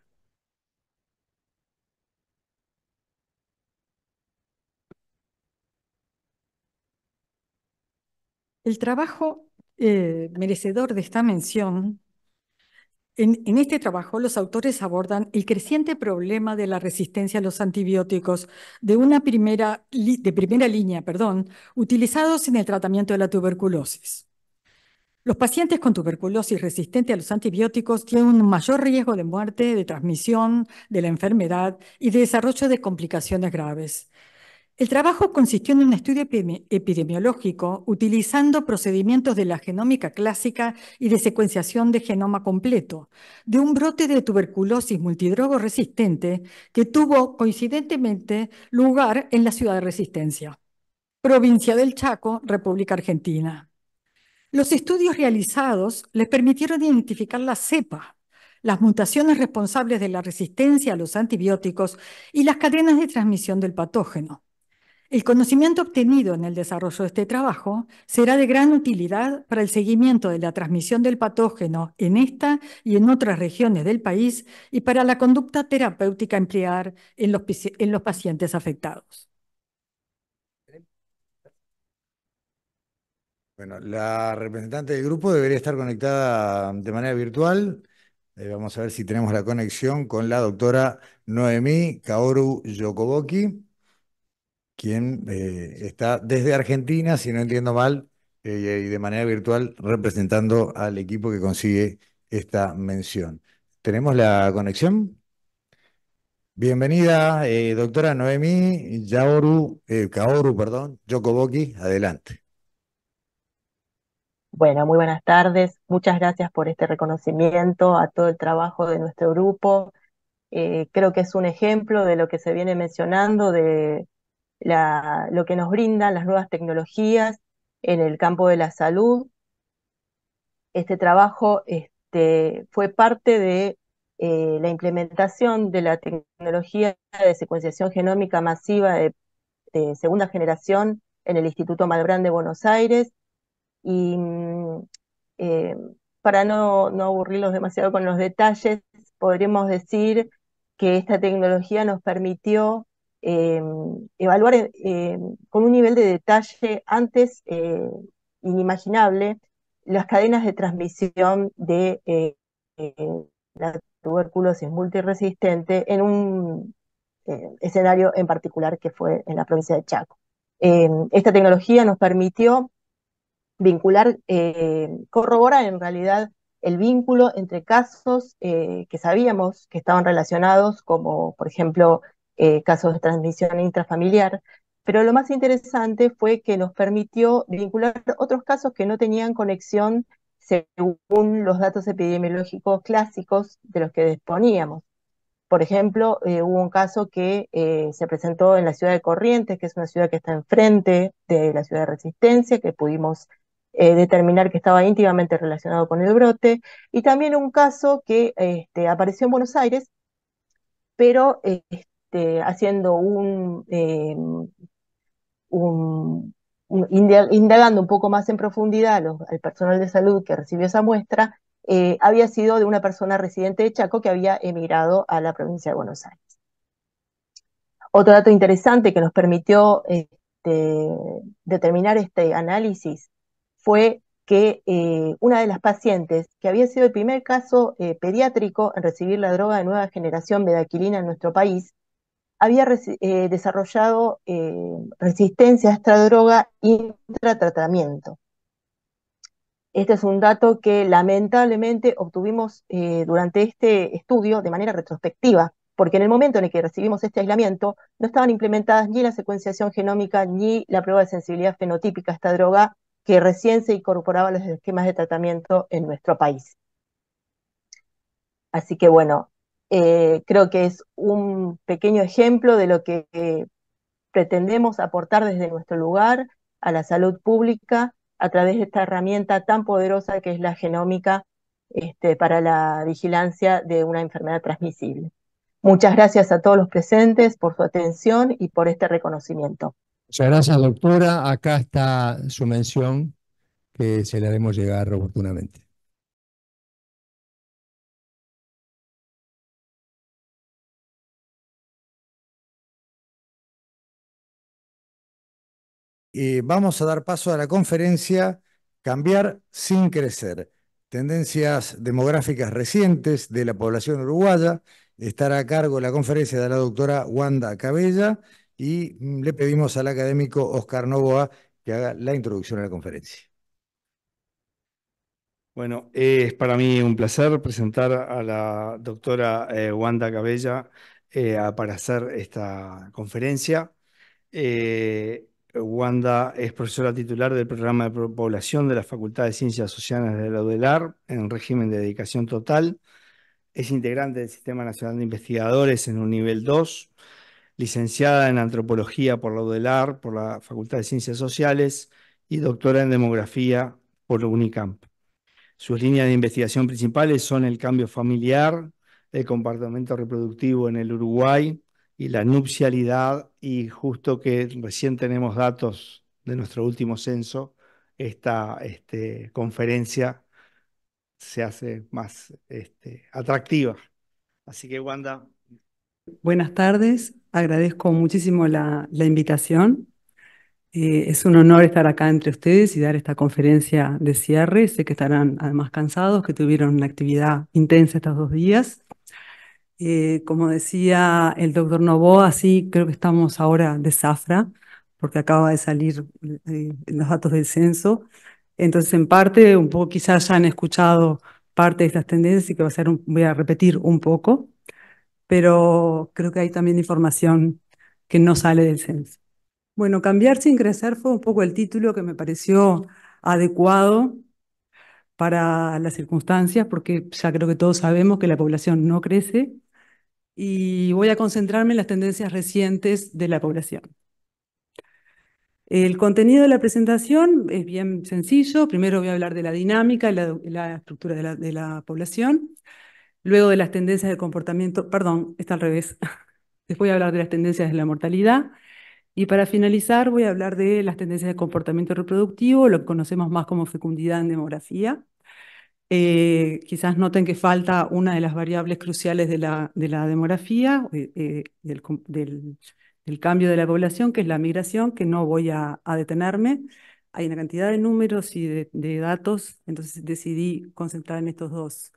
El trabajo merecedor de esta mención. En este trabajo, los autores abordan el creciente problema de la resistencia a los antibióticos de primera línea, utilizados en el tratamiento de la tuberculosis. Los pacientes con tuberculosis resistente a los antibióticos tienen un mayor riesgo de muerte, de transmisión de la enfermedad y de desarrollo de complicaciones graves. El trabajo consistió en un estudio epidemiológico utilizando procedimientos de la genómica clásica y de secuenciación de genoma completo de un brote de tuberculosis multidrogo resistente que tuvo coincidentemente lugar en la ciudad de Resistencia, provincia del Chaco, República Argentina. Los estudios realizados les permitieron identificar la cepa, las mutaciones responsables de la resistencia a los antibióticos y las cadenas de transmisión del patógeno. El conocimiento obtenido en el desarrollo de este trabajo será de gran utilidad para el seguimiento de la transmisión del patógeno en esta y en otras regiones del país y para la conducta terapéutica a emplear en los pacientes afectados. Bueno, la representante del grupo debería estar conectada de manera virtual. Vamos a ver si tenemos la conexión con la doctora Noemí Kaoru Yokoboki, quien está desde Argentina, si no entiendo mal, y de manera virtual representando al equipo que consigue esta mención. ¿Tenemos la conexión? Bienvenida, doctora Noemí Kaoru, perdón, Yokoboki, adelante. Bueno, muy buenas tardes. Muchas gracias por este reconocimiento a todo el trabajo de nuestro grupo. Creo que es un ejemplo de lo que se viene mencionando, de lo que nos brindan las nuevas tecnologías en el campo de la salud. Este trabajo fue parte de la implementación de la tecnología de secuenciación genómica masiva de segunda generación en el Instituto Malbrán de Buenos Aires. Y eh, para no aburrirlos demasiado con los detalles, podremos decir que esta tecnología nos permitió eh, evaluar con un nivel de detalle antes inimaginable las cadenas de transmisión de eh, la tuberculosis multiresistente en un escenario en particular que fue en la provincia de Chaco. Esta tecnología nos permitió vincular, corroborar en realidad el vínculo entre casos que sabíamos que estaban relacionados, como por ejemplo casos de transmisión intrafamiliar, pero lo más interesante fue que nos permitió vincular otros casos que no tenían conexión según los datos epidemiológicos clásicos de los que disponíamos. Por ejemplo, hubo un caso que se presentó en la ciudad de Corrientes, que es una ciudad que está enfrente de la ciudad de Resistencia, que pudimos determinar que estaba íntimamente relacionado con el brote, y también un caso que apareció en Buenos Aires, pero haciendo indagando un poco más en profundidad al personal de salud que recibió esa muestra, había sido de una persona residente de Chaco que había emigrado a la provincia de Buenos Aires. Otro dato interesante que nos permitió determinar este análisis fue que una de las pacientes, que había sido el primer caso pediátrico en recibir la droga de nueva generación bedaquilina en nuestro país, había desarrollado resistencia a esta droga intratratamiento. Este es un dato que lamentablemente obtuvimos durante este estudio de manera retrospectiva, porque en el momento en el que recibimos este aislamiento no estaban implementadas ni la secuenciación genómica ni la prueba de sensibilidad fenotípica a esta droga que recién se incorporaba a los esquemas de tratamiento en nuestro país. Así que bueno, creo que es un pequeño ejemplo de lo que pretendemos aportar desde nuestro lugar a la salud pública a través de esta herramienta tan poderosa que es la genómica para la vigilancia de una enfermedad transmisible. Muchas gracias a todos los presentes por su atención y por este reconocimiento. Muchas gracias, doctora. Acá está su mención que se la haremos llegar oportunamente. Vamos a dar paso a la conferencia Cambiar sin crecer. Tendencias demográficas recientes de la población uruguaya. Estará a cargo de la conferencia de la doctora Wanda Cabella y le pedimos al académico Oscar Novoa que haga la introducción a la conferencia. Bueno, es para mí un placer presentar a la doctora Wanda Cabella para hacer esta conferencia. Wanda es profesora titular del programa de población de la Facultad de Ciencias Sociales de la UDELAR en régimen de dedicación total. Es integrante del Sistema Nacional de Investigadores en un nivel 2, licenciada en Antropología por la UDELAR, por la Facultad de Ciencias Sociales y doctora en Demografía por la UNICAMP. Sus líneas de investigación principales son el cambio familiar, el comportamiento reproductivo en el Uruguay y la nupcialidad, y justo que recién tenemos datos de nuestro último censo, esta conferencia se hace más atractiva. Así que, Wanda. Buenas tardes, agradezco muchísimo la invitación. Es un honor estar acá entre ustedes y dar esta conferencia de cierre. Sé que estarán además cansados, que tuvieron una actividad intensa estos 2 días. Como decía el doctor Novoa, sí, creo que estamos ahora de zafra, porque acaba de salir los datos del censo. Entonces, en parte, un poco quizás ya han escuchado parte de estas tendencias y que voy a repetir un poco, pero creo que hay también información que no sale del censo. Bueno, cambiar sin crecer fue un poco el título que me pareció adecuado para las circunstancias, porque ya creo que todos sabemos que la población no crece, y voy a concentrarme en las tendencias recientes de la población. El contenido de la presentación es bien sencillo. Primero voy a hablar de la dinámica y la estructura de la población. Luego de las tendencias de comportamiento, perdón, está al revés. Después voy a hablar de las tendencias de la mortalidad. Y para finalizar voy a hablar de las tendencias de comportamiento reproductivo, lo que conocemos más como fecundidad en demografía. Quizás noten que falta una de las variables cruciales de la demografía, del cambio de la población, que es la migración, que no voy a detenerme. Hay una cantidad de números y de datos, entonces decidí concentrar en estos dos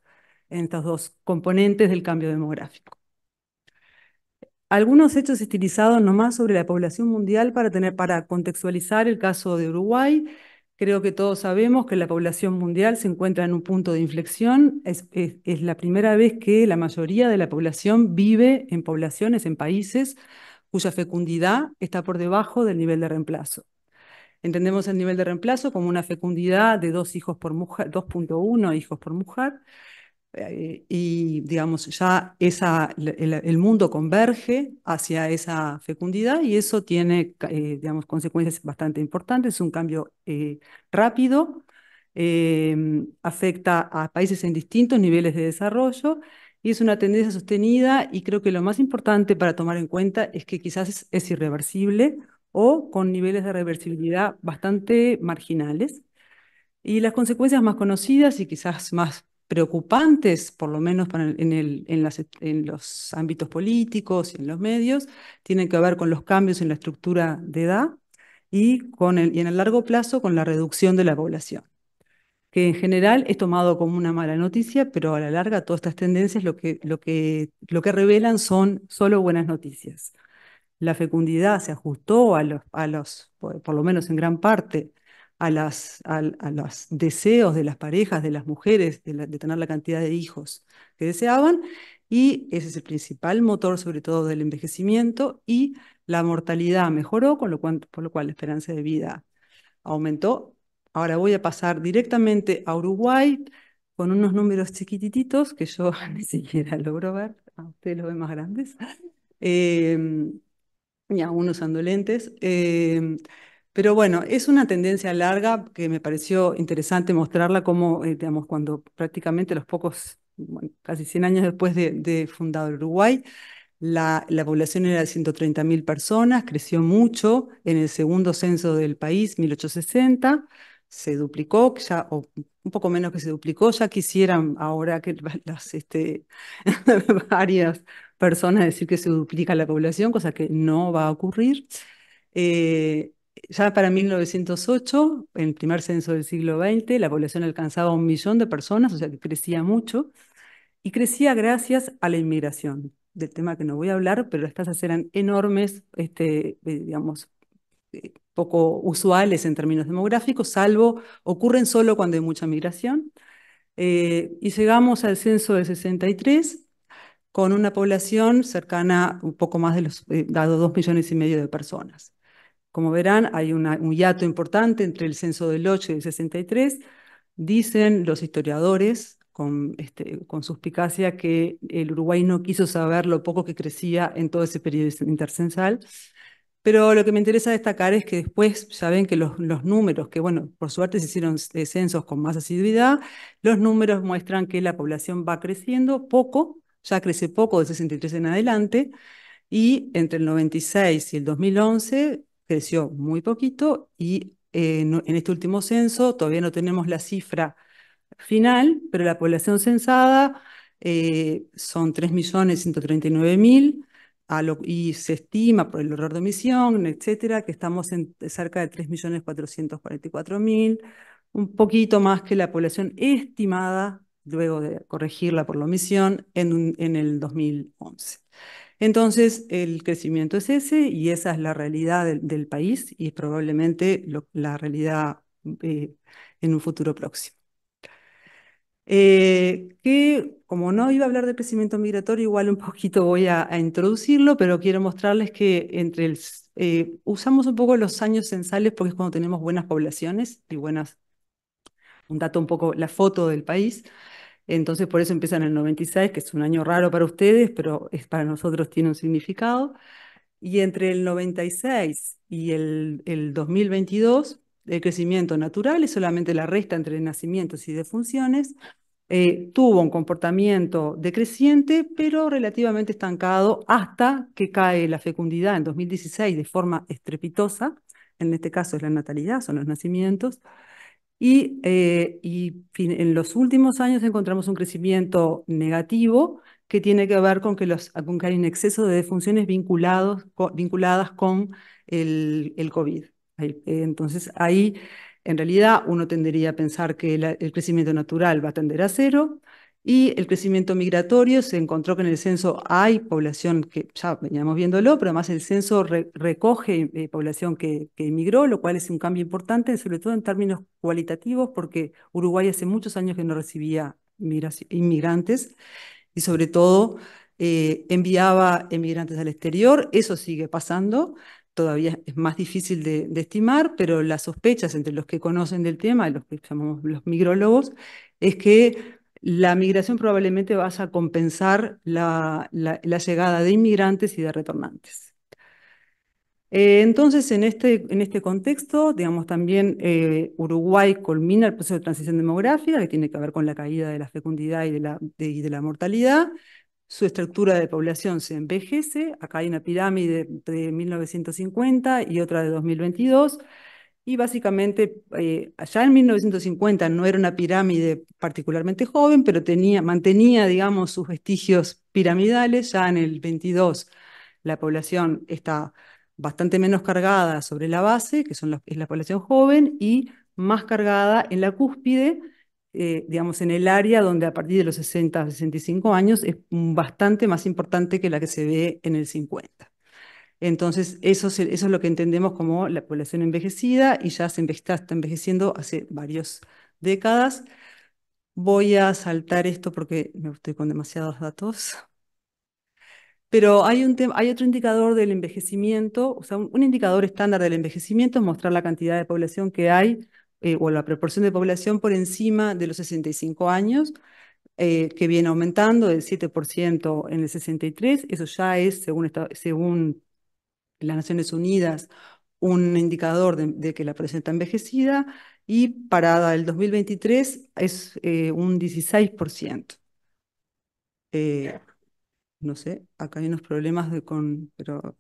componentes del cambio demográfico. Algunos hechos estilizados nomás sobre la población mundial para contextualizar el caso de Uruguay. Creo que todos sabemos que la población mundial se encuentra en un punto de inflexión. Es la primera vez que la mayoría de la población vive en poblaciones, en países cuya fecundidad está por debajo del nivel de reemplazo. Entendemos el nivel de reemplazo como una fecundidad de 2 hijos por mujer, 2.1 hijos por mujer. Y digamos, ya el mundo converge hacia esa fecundidad y eso tiene digamos, consecuencias bastante importantes. Es un cambio rápido, afecta a países en distintos niveles de desarrollo y es una tendencia sostenida, y creo que lo más importante para tomar en cuenta es que quizás es irreversible o con niveles de reversibilidad bastante marginales. Y las consecuencias más conocidas y quizás más preocupantes, por lo menos en los ámbitos políticos y en los medios, tienen que ver con los cambios en la estructura de edad y en el largo plazo con la reducción de la población, que en general es tomado como una mala noticia, pero a la larga todas estas tendencias lo que revelan son solo buenas noticias. La fecundidad se ajustó por lo menos en gran parte, a los deseos de las parejas, de las mujeres, de tener la cantidad de hijos que deseaban, y ese es el principal motor, sobre todo, del envejecimiento, y la mortalidad mejoró, por lo cual la esperanza de vida aumentó. Ahora voy a pasar directamente a Uruguay con unos números chiquititos que yo ni siquiera logro ver. Ustedes los ven más grandes. Y aún usando lentes. Pero bueno, es una tendencia larga que me pareció interesante mostrarla como, digamos, cuando prácticamente bueno, casi 100 años después de fundado el Uruguay, la población era de 130.000 personas, creció mucho en el segundo censo del país, 1860, se duplicó, o un poco menos que se duplicó. Ya quisieran ahora que varias personas decir que se duplica la población, cosa que no va a ocurrir. Ya para 1908, en el primer censo del siglo XX, la población alcanzaba 1 millón de personas, o sea que crecía mucho, y crecía gracias a la inmigración, del tema que no voy a hablar, pero las tasas eran enormes, digamos, poco usuales en términos demográficos, salvo ocurren solo cuando hay mucha migración. Y llegamos al censo del 63 con una población cercana un poco más de los, dado 2,5 millones de personas. Como verán, hay un hiato importante entre el censo del 8 y el 63. Dicen los historiadores con suspicacia que el Uruguay no quiso saber lo poco que crecía en todo ese periodo intercensal. Pero lo que me interesa destacar es que después ya ven que los números, que bueno, por suerte se hicieron censos con más asiduidad, los números muestran que la población va creciendo poco, ya crece poco del 63 en adelante, y entre el 96 y el 2011 creció muy poquito, y en este último censo todavía no tenemos la cifra final, pero la población censada son 3.139.000, y se estima por el error de omisión, etcétera, que estamos en cerca de 3.444.000, un poquito más que la población estimada, luego de corregirla por la omisión, en el 2011. Entonces, el crecimiento es ese y esa es la realidad del país y es probablemente la realidad en un futuro próximo. Que como no iba a hablar de crecimiento migratorio, igual un poquito voy a introducirlo, pero quiero mostrarles que usamos un poco los años censales porque es cuando tenemos buenas poblaciones y un dato un poco, la foto del país. Entonces por eso empiezan en el 96, que es un año raro para ustedes, pero para nosotros tiene un significado. Y entre el 96 y el 2022, el crecimiento natural es solamente la resta entre nacimientos y defunciones. Tuvo un comportamiento decreciente, pero relativamente estancado hasta que cae la fecundidad en 2016 de forma estrepitosa. En este caso es la natalidad, son los nacimientos. En los últimos años encontramos un crecimiento negativo que tiene que ver con con que hay un exceso de defunciones vinculadas con el COVID. Entonces ahí en realidad uno tendería a pensar que el crecimiento natural va a tender a cero, y el crecimiento migratorio se encontró que en el censo hay población que ya veníamos viéndolo, pero además el censo recoge población que emigró, lo cual es un cambio importante, sobre todo en términos cualitativos, porque Uruguay hace muchos años que no recibía inmigrantes y sobre todo enviaba emigrantes al exterior. Eso sigue pasando. Todavía es más difícil de estimar, pero las sospechas entre los que conocen del tema, los que llamamos los migrólogos, es que la migración probablemente vaya a compensar la llegada de inmigrantes y de retornantes. Entonces, en este contexto, digamos, también Uruguay culmina el proceso de transición demográfica, que tiene que ver con la caída de la fecundidad y de la mortalidad. Su estructura de población se envejece. Acá hay una pirámide de 1950 y otra de 2022. Y básicamente, allá en 1950 no era una pirámide particularmente joven, pero mantenía, digamos, sus vestigios piramidales. Ya en el 22 la población está bastante menos cargada sobre la base, que es la población joven, y más cargada en la cúspide, digamos, en el área donde a partir de los 60, 65 años es bastante más importante que la que se ve en el 50. Entonces, eso es lo que entendemos como la población envejecida, y ya está envejeciendo hace varias décadas. Voy a saltar esto porque me estoy con demasiados datos. Pero hay otro indicador del envejecimiento, o sea, un indicador estándar del envejecimiento es mostrar la cantidad de población que hay, o la proporción de población por encima de los 65 años, que viene aumentando del 7% en el 63. Eso ya es, según las Naciones Unidas, un indicador de que la población está envejecida, y para el 2023 es un 16%. No sé, acá hay unos problemas pero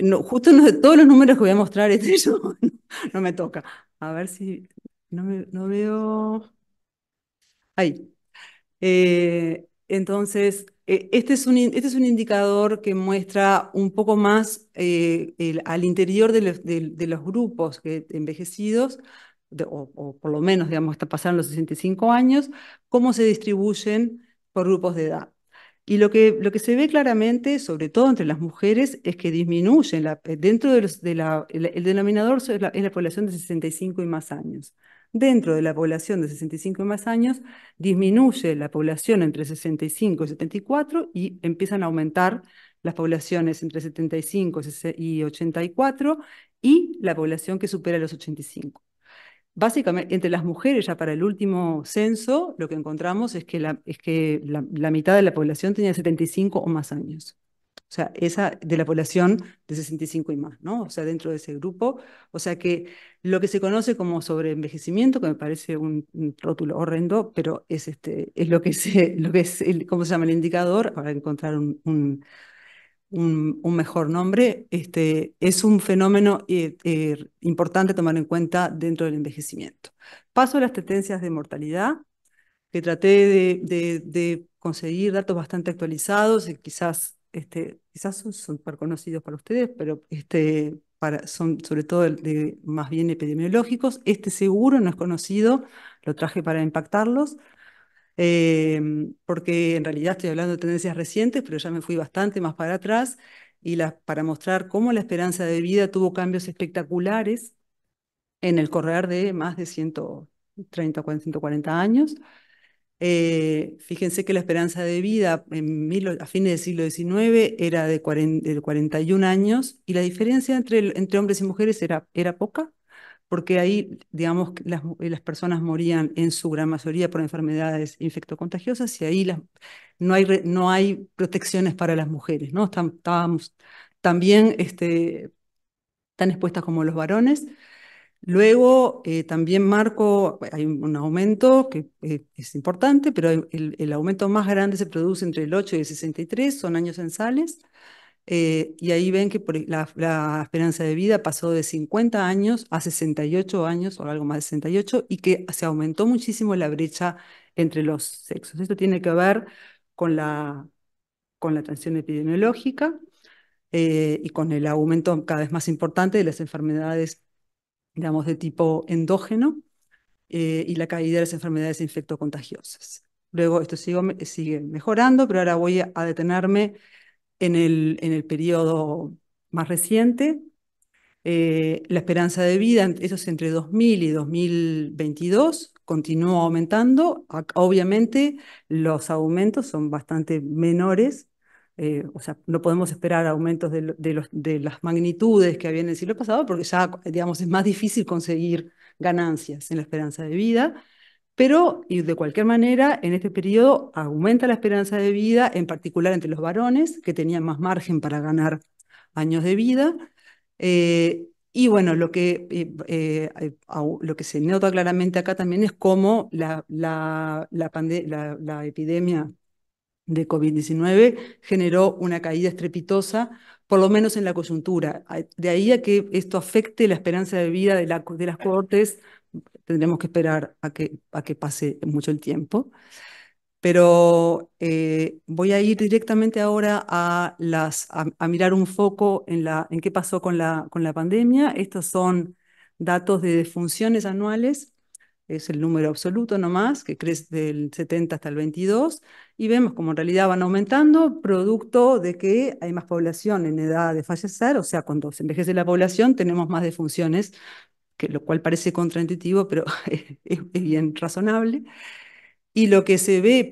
no, justo no, de todos los números que voy a mostrar, no me toca. A ver si no veo. Ahí. Entonces, Este es un indicador que muestra un poco más al interior de los grupos envejecidos, o por lo menos, digamos, hasta pasar los 65 años, cómo se distribuyen por grupos de edad. Y lo que se ve claramente, sobre todo entre las mujeres, es que disminuyen, dentro el denominador es la población de 65 y más años. Dentro de la población de 65 y más años, disminuye la población entre 65 y 74 y empiezan a aumentar las poblaciones entre 75 y 84 y la población que supera los 85. Básicamente, entre las mujeres, ya para el último censo, lo que encontramos es que la mitad de la población tenía 75 o más años. O sea, esa de la población de 65 y más, ¿no? O sea, dentro de ese grupo. O sea que lo que se conoce como sobreenvejecimiento, que me parece un rótulo horrendo, pero es lo que es ¿cómo se llama? El indicador, para encontrar un mejor nombre, es un fenómeno importante tomar en cuenta dentro del envejecimiento. Paso a las tendencias de mortalidad, que traté de conseguir datos bastante actualizados y quizás son súper conocidos para ustedes, pero son sobre todo más bien epidemiológicos. Este seguro no es conocido, lo traje para impactarlos. Porque en realidad estoy hablando de tendencias recientes, pero ya me fui bastante más para atrás, para mostrar cómo la esperanza de vida tuvo cambios espectaculares en el correr de más de 130 o 140 años. Fíjense que la esperanza de vida a fines del siglo XIX era de 41 años y la diferencia entre hombres y mujeres era poca, porque ahí, digamos, las personas morían en su gran mayoría por enfermedades infectocontagiosas y ahí no hay protecciones para las mujeres, ¿no? Estábamos también tan expuestas como los varones. Luego, también hay un aumento que es importante, pero el aumento más grande se produce entre el 8 y el 63, son años censales. Y ahí ven que la esperanza de vida pasó de 50 años a 68 años, o algo más de 68, y que se aumentó muchísimo la brecha entre los sexos. Esto tiene que ver con la atención epidemiológica y con el aumento cada vez más importante de las enfermedades, digamos, de tipo endógeno y la caída de las enfermedades infectocontagiosas. Luego esto sigue mejorando, pero ahora voy a detenerme en el periodo más reciente. La esperanza de vida, eso es entre 2000 y 2022, continuó aumentando. Obviamente los aumentos son bastante menores, o sea, no podemos esperar aumentos de las magnitudes que había en el siglo pasado, porque ya, digamos, es más difícil conseguir ganancias en la esperanza de vida. Pero, y de cualquier manera, en este periodo aumenta la esperanza de vida, en particular entre los varones, que tenían más margen para ganar años de vida. Y bueno, lo que se nota claramente acá también es cómo la epidemia de COVID-19 generó una caída estrepitosa, por lo menos en la coyuntura. De ahí a que esto afecte la esperanza de vida de las cohortes, tendremos que esperar a que pase mucho el tiempo. Pero voy a ir directamente ahora a mirar un foco en qué pasó con la pandemia. Estos son datos de defunciones anuales, es el número absoluto nomás, que crece del 70 hasta el 22, y vemos como en realidad van aumentando, producto de que hay más población en edad de fallecer, o sea, cuando se envejece la población tenemos más defunciones, lo cual parece contraintuitivo, pero es bien razonable. Y lo que se ve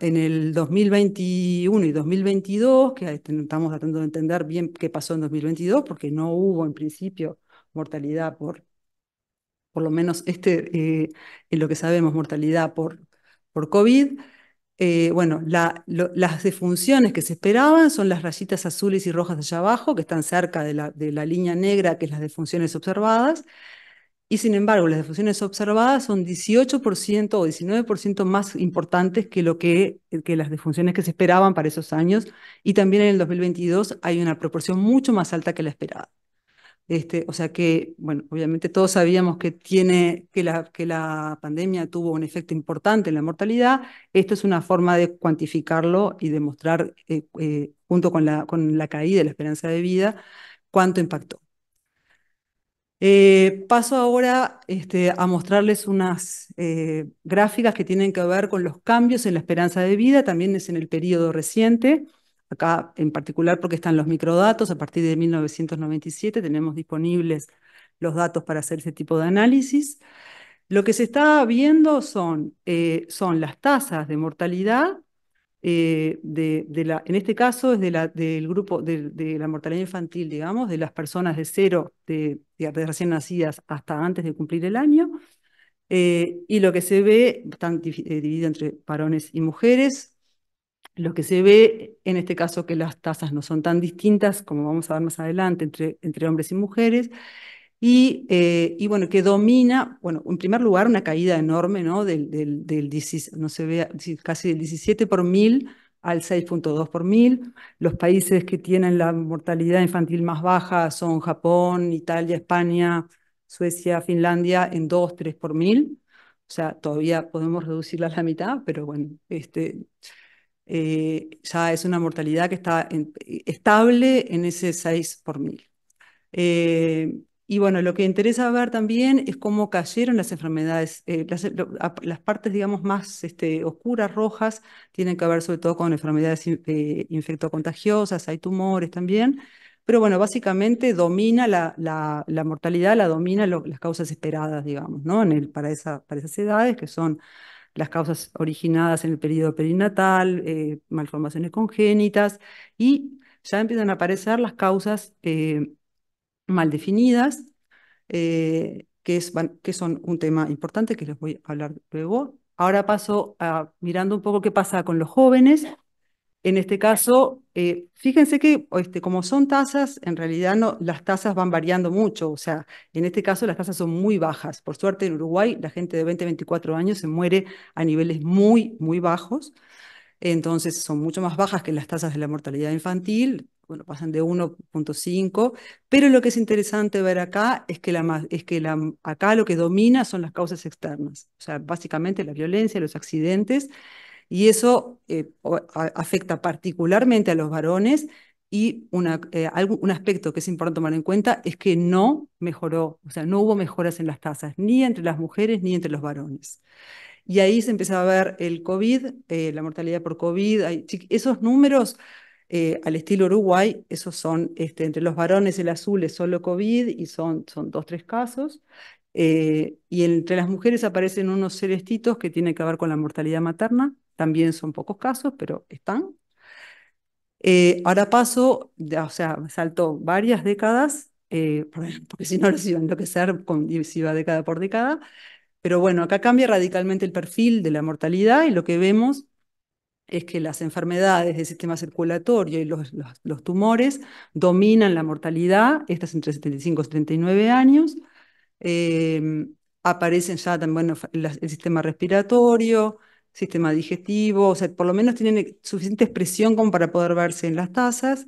en el 2021 y 2022, que estamos tratando de entender bien qué pasó en 2022, porque no hubo en principio mortalidad por lo menos en lo que sabemos, mortalidad por COVID. Bueno, las defunciones que se esperaban son las rayitas azules y rojas allá abajo, que están cerca de la línea negra, que es las defunciones observadas. Y sin embargo, las defunciones observadas son 18% o 19% más importantes que las defunciones que se esperaban para esos años. Y también en el 2022 hay una proporción mucho más alta que la esperada. O sea que, bueno, obviamente todos sabíamos que la pandemia tuvo un efecto importante en la mortalidad. Esto es una forma de cuantificarlo y demostrar, junto con la caída de la esperanza de vida, cuánto impactó. Paso ahora a mostrarles unas gráficas que tienen que ver con los cambios en la esperanza de vida, también es en el periodo reciente, acá en particular porque están los microdatos, a partir de 1997 tenemos disponibles los datos para hacer ese tipo de análisis. Lo que se está viendo son las tasas de mortalidad en este caso es del grupo de la mortalidad infantil, digamos, de las personas de cero, de recién nacidas hasta antes de cumplir el año. Y lo que se ve, están dividido entre varones y mujeres. Lo que se ve en este caso que las tasas no son tan distintas, como vamos a ver más adelante, entre hombres y mujeres. Y bueno, que domina, bueno, en primer lugar, una caída enorme, ¿no? No se ve, casi del 17 por mil al 6,2 por mil. Los países que tienen la mortalidad infantil más baja son Japón, Italia, España, Suecia, Finlandia, en 2, 3 por mil. O sea, todavía podemos reducirla a la mitad, pero bueno, ya es una mortalidad que está estable en ese 6 por mil. Y bueno, lo que interesa ver también es cómo cayeron las enfermedades, las partes, digamos, más oscuras, rojas, tienen que ver sobre todo con enfermedades infectocontagiosas, hay tumores también, pero bueno, básicamente domina la mortalidad, la domina las causas esperadas, digamos, ¿no? Para esas edades, que son las causas originadas en el periodo perinatal, malformaciones congénitas, y ya empiezan a aparecer las causas mal definidas, que son un tema importante que les voy a hablar luego. Ahora paso a mirando un poco qué pasa con los jóvenes. En este caso, fíjense que como son tasas, en realidad no, las tasas van variando mucho. O sea, en este caso las tasas son muy bajas. Por suerte en Uruguay la gente de 20 a 24 años se muere a niveles muy, muy bajos. Entonces son mucho más bajas que las tasas de la mortalidad infantil, bueno, pasan de 1,5, pero lo que es interesante ver acá es que, acá lo que domina son las causas externas, o sea, básicamente la violencia, los accidentes, y eso afecta particularmente a los varones, y un aspecto que es importante tomar en cuenta es que no mejoró, o sea, no hubo mejoras en las tasas, ni entre las mujeres ni entre los varones. Y ahí se empezaba a ver el COVID, la mortalidad por COVID. Esos números, al estilo Uruguay, esos son, entre los varones el azul es solo COVID y son 2, 3 casos. Y entre las mujeres aparecen unos celestitos que tienen que ver con la mortalidad materna. También son pocos casos, pero están. Ahora paso, o sea, salto varias décadas, porque si no los iba a enloquecer si iba década por década. Pero bueno, acá cambia radicalmente el perfil de la mortalidad y lo que vemos es que las enfermedades del sistema circulatorio y los tumores dominan la mortalidad, estas entre 75 y 79 años. Aparecen ya también el sistema respiratorio, sistema digestivo, o sea, por lo menos tienen suficiente expresión como para poder verse en las tasas.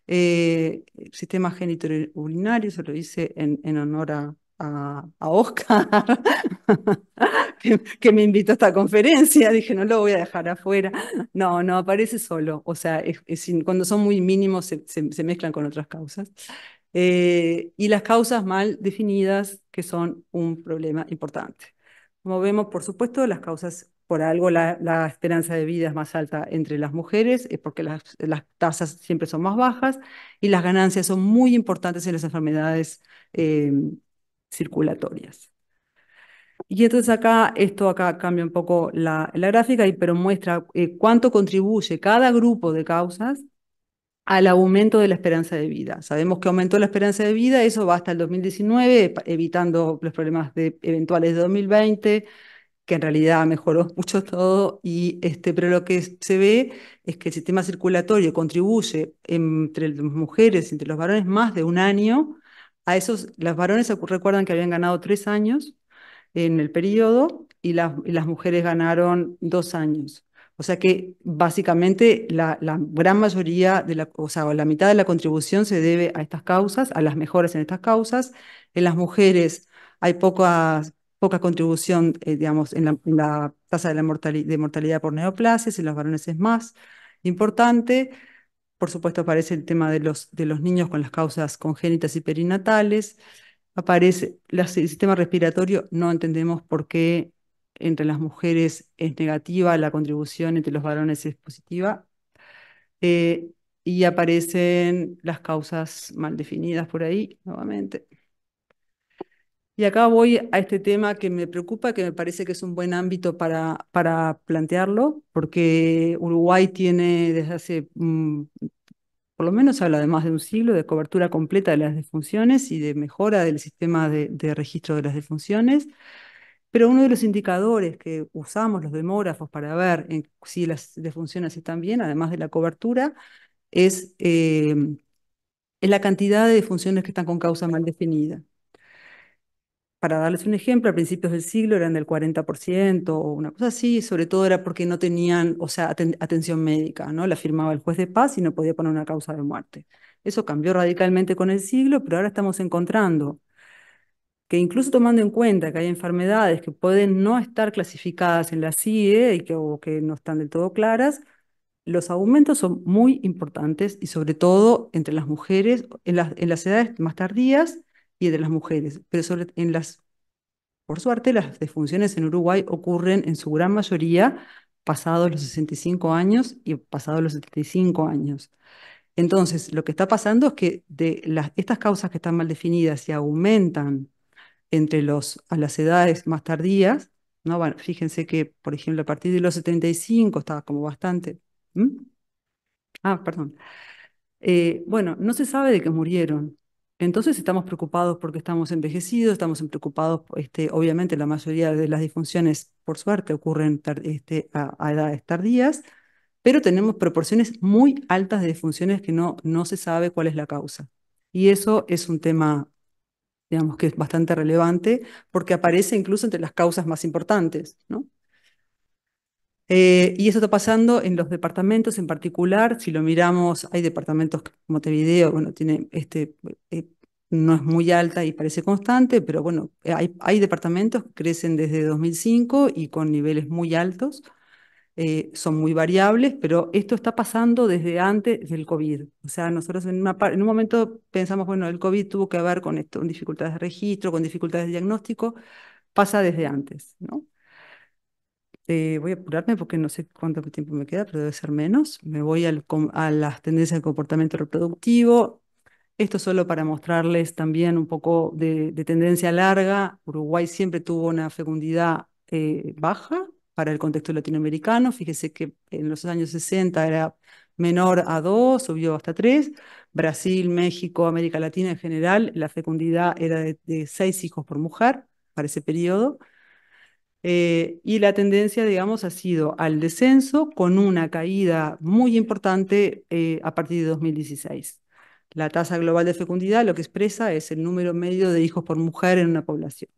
El sistema genitourinario, se lo hice en honor a Oscar, que me invitó a esta conferencia. Dije, no lo voy a dejar afuera. No, aparece solo. O sea, cuando son muy mínimos se mezclan con otras causas. Y las causas mal definidas, que son un problema importante. Como vemos, por supuesto, las causas, por algo la esperanza de vida es más alta entre las mujeres, es porque las tasas siempre son más bajas y las ganancias son muy importantes en las enfermedades circulatorias. Y entonces acá cambia un poco la gráfica, pero muestra cuánto contribuye cada grupo de causas al aumento de la esperanza de vida. Sabemos que aumentó la esperanza de vida, eso va hasta el 2019, evitando los problemas eventuales de 2020, que en realidad mejoró mucho todo, pero lo que se ve es que el sistema circulatorio contribuye entre las mujeres, entre los varones, más de un año. Los varones recuerdan que habían ganado 3 años en el periodo y las mujeres ganaron 2 años. O sea que básicamente la gran mayoría o sea, la mitad de la contribución se debe a estas causas, a las mejoras en estas causas. En las mujeres hay poca contribución, digamos, en la tasa de mortalidad por neoplasias, en los varones es más importante. Por supuesto, aparece el tema de los niños con las causas congénitas y perinatales. Aparece el sistema respiratorio, no entendemos por qué entre las mujeres es negativa la contribución, entre los varones es positiva. Y aparecen las causas mal definidas por ahí, nuevamente. Y acá voy a este tema que me preocupa, que me parece que es un buen ámbito para plantearlo, porque Uruguay tiene desde hace por lo menos habla de más de un siglo de cobertura completa de las defunciones y de mejora del sistema de registro de las defunciones, pero uno de los indicadores que usamos los demógrafos para ver si las defunciones están bien, además de la cobertura, es la cantidad de defunciones que están con causa mal definida. Para darles un ejemplo, a principios del siglo eran del 40% o una cosa así, sobre todo era porque no tenían, o sea, atención médica, ¿no? La firmaba el juez de paz y no podía poner una causa de muerte. Eso cambió radicalmente con el siglo, pero ahora estamos encontrando que incluso tomando en cuenta que hay enfermedades que pueden no estar clasificadas en la CIE o que no están del todo claras, los aumentos son muy importantes y sobre todo entre las mujeres, en las edades más tardías y entre las mujeres, pero por suerte, las defunciones en Uruguay ocurren en su gran mayoría pasados los 65 años y pasados los 75 años. Entonces, lo que está pasando es que estas causas que están mal definidas y aumentan a las edades más tardías, ¿no? Bueno, fíjense que, por ejemplo, a partir de los 75 estaba como bastante. ¿Mm? Ah, perdón. Bueno, no se sabe de qué murieron. Entonces estamos preocupados porque estamos envejecidos, estamos preocupados, obviamente la mayoría de las disfunciones, por suerte, ocurren a edades tardías, pero tenemos proporciones muy altas de disfunciones que no se sabe cuál es la causa. Y eso es un tema, digamos, que es bastante relevante porque aparece incluso entre las causas más importantes, ¿no? Y eso está pasando en los departamentos en particular. Si lo miramos, hay departamentos como Montevideo, bueno, eh, no es muy alta y parece constante, pero bueno, hay departamentos que crecen desde 2005 y con niveles muy altos. Son muy variables, pero esto está pasando desde antes del COVID. O sea, nosotros en un momento pensamos, bueno, el COVID tuvo que ver con esto, con dificultades de registro, con dificultades de diagnóstico, pasa desde antes, ¿no? Voy a apurarme porque no sé cuánto tiempo me queda, pero debe ser menos. Me voy a las tendencias de comportamiento reproductivo. Esto solo para mostrarles también un poco de tendencia larga. Uruguay siempre tuvo una fecundidad baja para el contexto latinoamericano. Fíjese que en los años 60 era menor a 2, subió hasta 3. Brasil, México, América Latina en general, la fecundidad era de 6 hijos por mujer para ese periodo. Y la tendencia, digamos, ha sido al descenso con una caída muy importante a partir de 2016. La tasa global de fecundidad lo que expresa es el número medio de hijos por mujer en una población.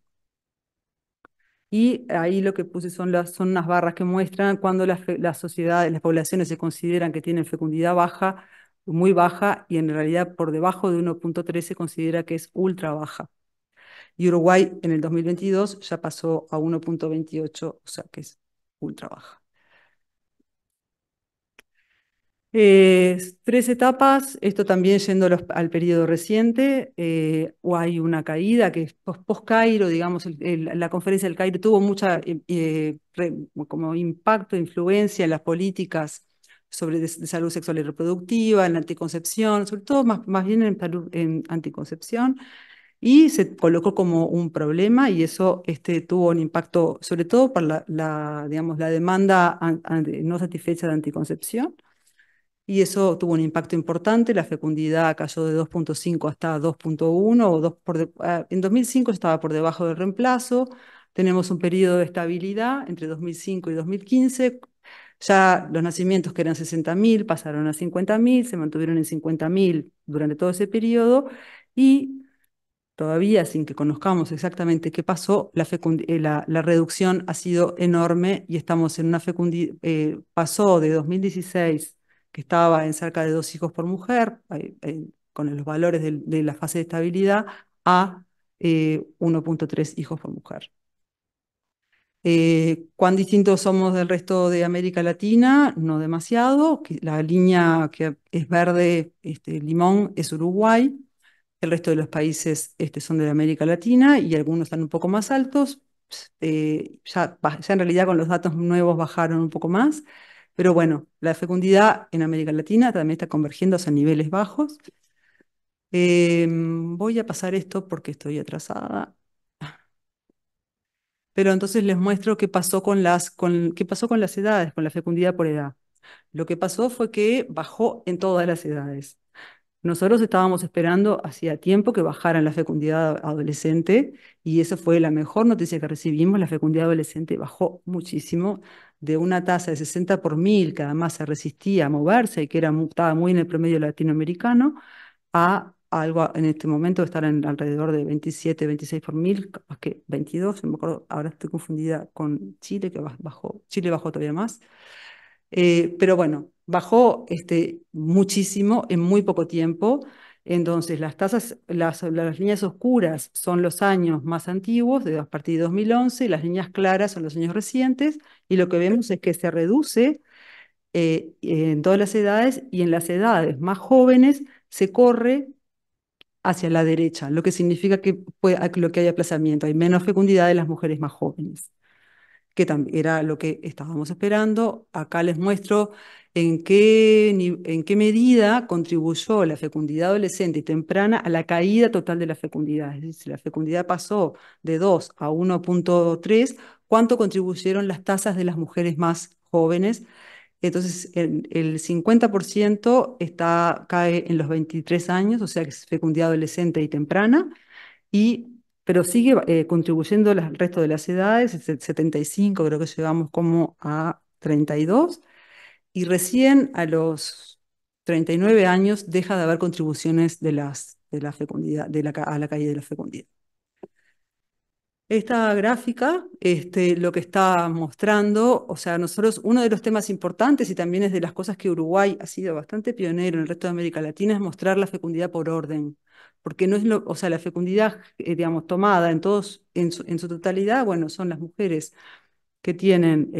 Y ahí lo que puse son unas barras que muestran cuando las sociedades, las poblaciones se consideran que tienen fecundidad baja, muy baja, y en realidad por debajo de 1.3 se considera que es ultra baja. Y Uruguay en el 2022 ya pasó a 1.28, o sea que es ultra baja. 3 etapas, esto también yendo al periodo reciente, o hay una caída que es post-Cairo, digamos, la conferencia del Cairo tuvo mucha como impacto, influencia en las políticas de salud sexual y reproductiva, en la anticoncepción, sobre todo más bien en anticoncepción, y se colocó como un problema y eso tuvo un impacto sobre todo para digamos, la demanda no satisfecha de anticoncepción y eso tuvo un impacto importante, la fecundidad cayó de 2.5 hasta 2.1 o en 2005 estaba por debajo del reemplazo, tenemos un periodo de estabilidad entre 2005 y 2015, ya los nacimientos que eran 60.000 pasaron a 50.000, se mantuvieron en 50.000 durante todo ese periodo y todavía sin que conozcamos exactamente qué pasó, la reducción ha sido enorme y estamos en una fecundidad, pasó de 2016, que estaba en cerca de 2 hijos por mujer, con los valores de la fase de estabilidad, a 1.3 hijos por mujer. ¿Cuán distintos somos del resto de América Latina? No demasiado. La línea que es verde, limón, es Uruguay. El resto de los países son de América Latina y algunos están un poco más altos. Ya en realidad con los datos nuevos bajaron un poco más. Pero bueno, la fecundidad en América Latina también está convergiendo hacia niveles bajos. Voy a pasar esto porque estoy atrasada. Pero entonces les muestro qué pasó qué pasó con las edades, con la fecundidad por edad. Lo que pasó fue que bajó en todas las edades. Nosotros estábamos esperando hacía tiempo que bajara la fecundidad adolescente y esa fue la mejor noticia que recibimos. La fecundidad adolescente bajó muchísimo, de una tasa de 60 por 1000, que además se resistía a moverse y que estaba muy en el promedio latinoamericano, a algo en este momento estar alrededor de 27, 26 por 1000, capaz que 22, no me acuerdo, ahora estoy confundida con Chile, que Chile bajó todavía más. Pero bueno, bajó muchísimo en muy poco tiempo. Entonces, las tasas, las líneas oscuras son los años más antiguos, a partir de 2011, y las líneas claras son los años recientes, y lo que vemos es que se reduce en todas las edades, y en las edades más jóvenes se corre hacia la derecha, lo que significa lo que hay aplazamiento, hay menos fecundidad de las mujeres más jóvenes, que también era lo que estábamos esperando. Acá les muestro en qué medida contribuyó la fecundidad adolescente y temprana a la caída total de la fecundidad. Es decir, si la fecundidad pasó de 2 a 1.3, ¿cuánto contribuyeron las tasas de las mujeres más jóvenes? Entonces, el 50% cae en los 23 años, o sea que es fecundidad adolescente y temprana, pero sigue contribuyendo al resto de las edades. 75 creo que llegamos como a 32, y recién a los 39 años deja de haber contribuciones de la fecundidad, a la caída de la fecundidad. Esta gráfica, lo que está mostrando, o sea, nosotros, uno de los temas importantes y también es de las cosas que Uruguay ha sido bastante pionero en el resto de América Latina, es mostrar la fecundidad por orden, porque no es o sea, la fecundidad, digamos, tomada en su totalidad, bueno, son las mujeres que tienen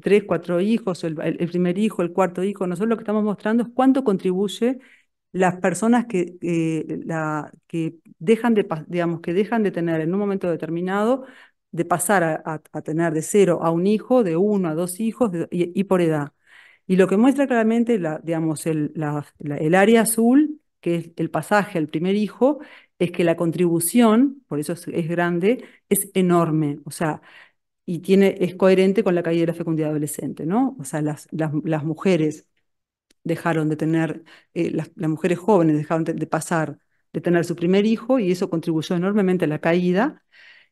3, 4 hijos, o el primer hijo, el cuarto hijo. Nosotros lo que estamos mostrando es cuánto contribuye las personas que dejan digamos, que dejan de tener en un momento determinado, de pasar a tener de 0 a un hijo, de 1 a 2 hijos, y por edad. Y lo que muestra claramente, digamos, el área azul, que es el pasaje al primer hijo, es que la contribución, por eso es grande, es enorme. O sea, y es coherente con la caída de la fecundidad adolescente, ¿no? O sea, las mujeres dejaron de tener, las mujeres jóvenes dejaron de pasar de tener su primer hijo, y eso contribuyó enormemente a la caída.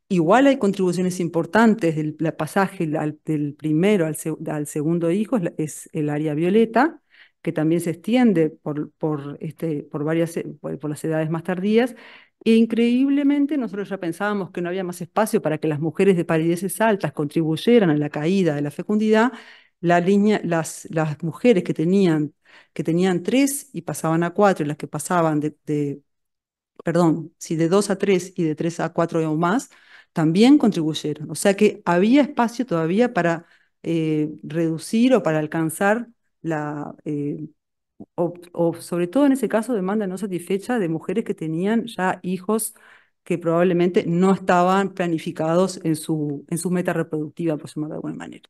Igual hay contribuciones importantes del pasaje del primero al segundo hijo, es el área violeta, que también se extiende por las edades más tardías. E increíblemente nosotros ya pensábamos que no había más espacio para que las mujeres de parideces altas contribuyeran a la caída de la fecundidad. Las mujeres que tenían 3 y pasaban a 4, y las que pasaban perdón, si de 2 a 3 y de 3 a 4 o más, también contribuyeron. O sea que había espacio todavía para reducir o para alcanzar o sobre todo en ese caso, demanda no satisfecha de mujeres que tenían ya hijos que probablemente no estaban planificados en su meta reproductiva, por llamarlo de alguna manera.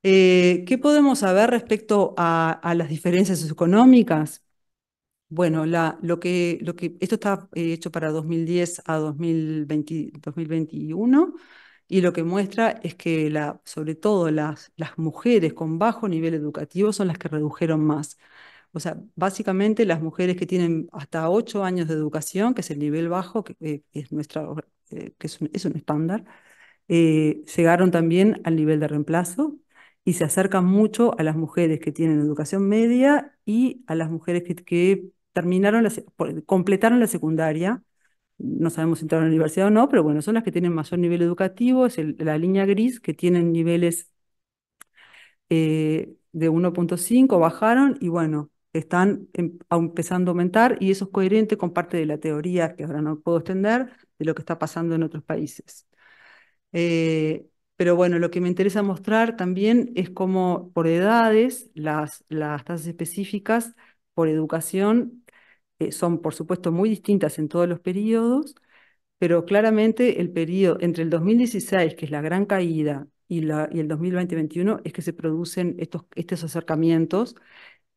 ¿Qué podemos saber respecto a las diferencias socioeconómicas? Bueno, esto está hecho para 2010 a 2021, y lo que muestra es que sobre todo las mujeres con bajo nivel educativo son las que redujeron más. O sea, básicamente las mujeres que tienen hasta 8 años de educación, que es el nivel bajo, que es es un estándar, llegaron también al nivel de reemplazo, y se acercan mucho a las mujeres que tienen educación media y a las mujeres que completaron la secundaria, no sabemos si entrar a la universidad o no, pero bueno, son las que tienen mayor nivel educativo, es la línea gris, que tienen niveles de 1.5, bajaron y bueno, están empezando a aumentar y eso es coherente con parte de la teoría, que ahora no puedo extender, de lo que está pasando en otros países. Pero bueno, lo que me interesa mostrar también es cómo por edades las tasas específicas por educación son por supuesto muy distintas en todos los periodos, pero claramente el periodo entre el 2016, que es la gran caída, y el 2020-21 es que se producen estos acercamientos.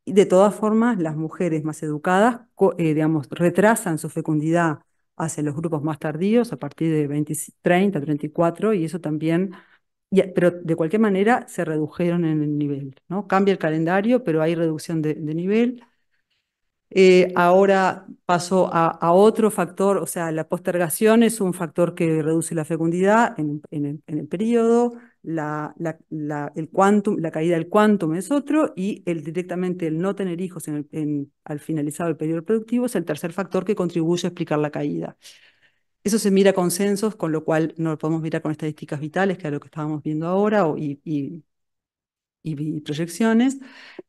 Y de todas formas, las mujeres más educadas, digamos, retrasan su fecundidad hacia los grupos más tardíos, a partir de 30, 34, y eso también, pero de cualquier manera se redujeron en el nivel, ¿no? Cambia el calendario, pero hay reducción de nivel. Ahora paso a otro factor, o sea, la postergación es un factor que reduce la fecundidad en el periodo, el quantum, la caída del quantum es otro, y directamente el no tener hijos al finalizado el periodo reproductivo es el tercer factor que contribuye a explicar la caída. Eso se mira con censos, con lo cual no lo podemos mirar con estadísticas vitales, que es lo que estábamos viendo ahora, y proyecciones.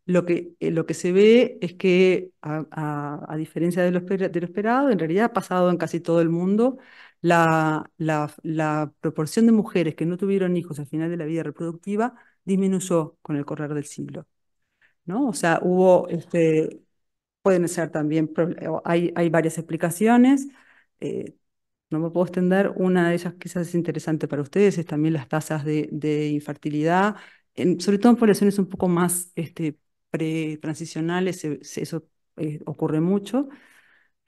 Lo que se ve es que, a diferencia de lo esperado, en realidad ha pasado en casi todo el mundo, la proporción de mujeres que no tuvieron hijos al final de la vida reproductiva disminuyó con el correr del siglo, ¿no? O sea, pueden ser también, hay varias explicaciones. No me puedo extender, una de ellas quizás es interesante para ustedes, es también las tasas de infertilidad, sobre todo en poblaciones un poco más pre-transicionales, eso ocurre mucho,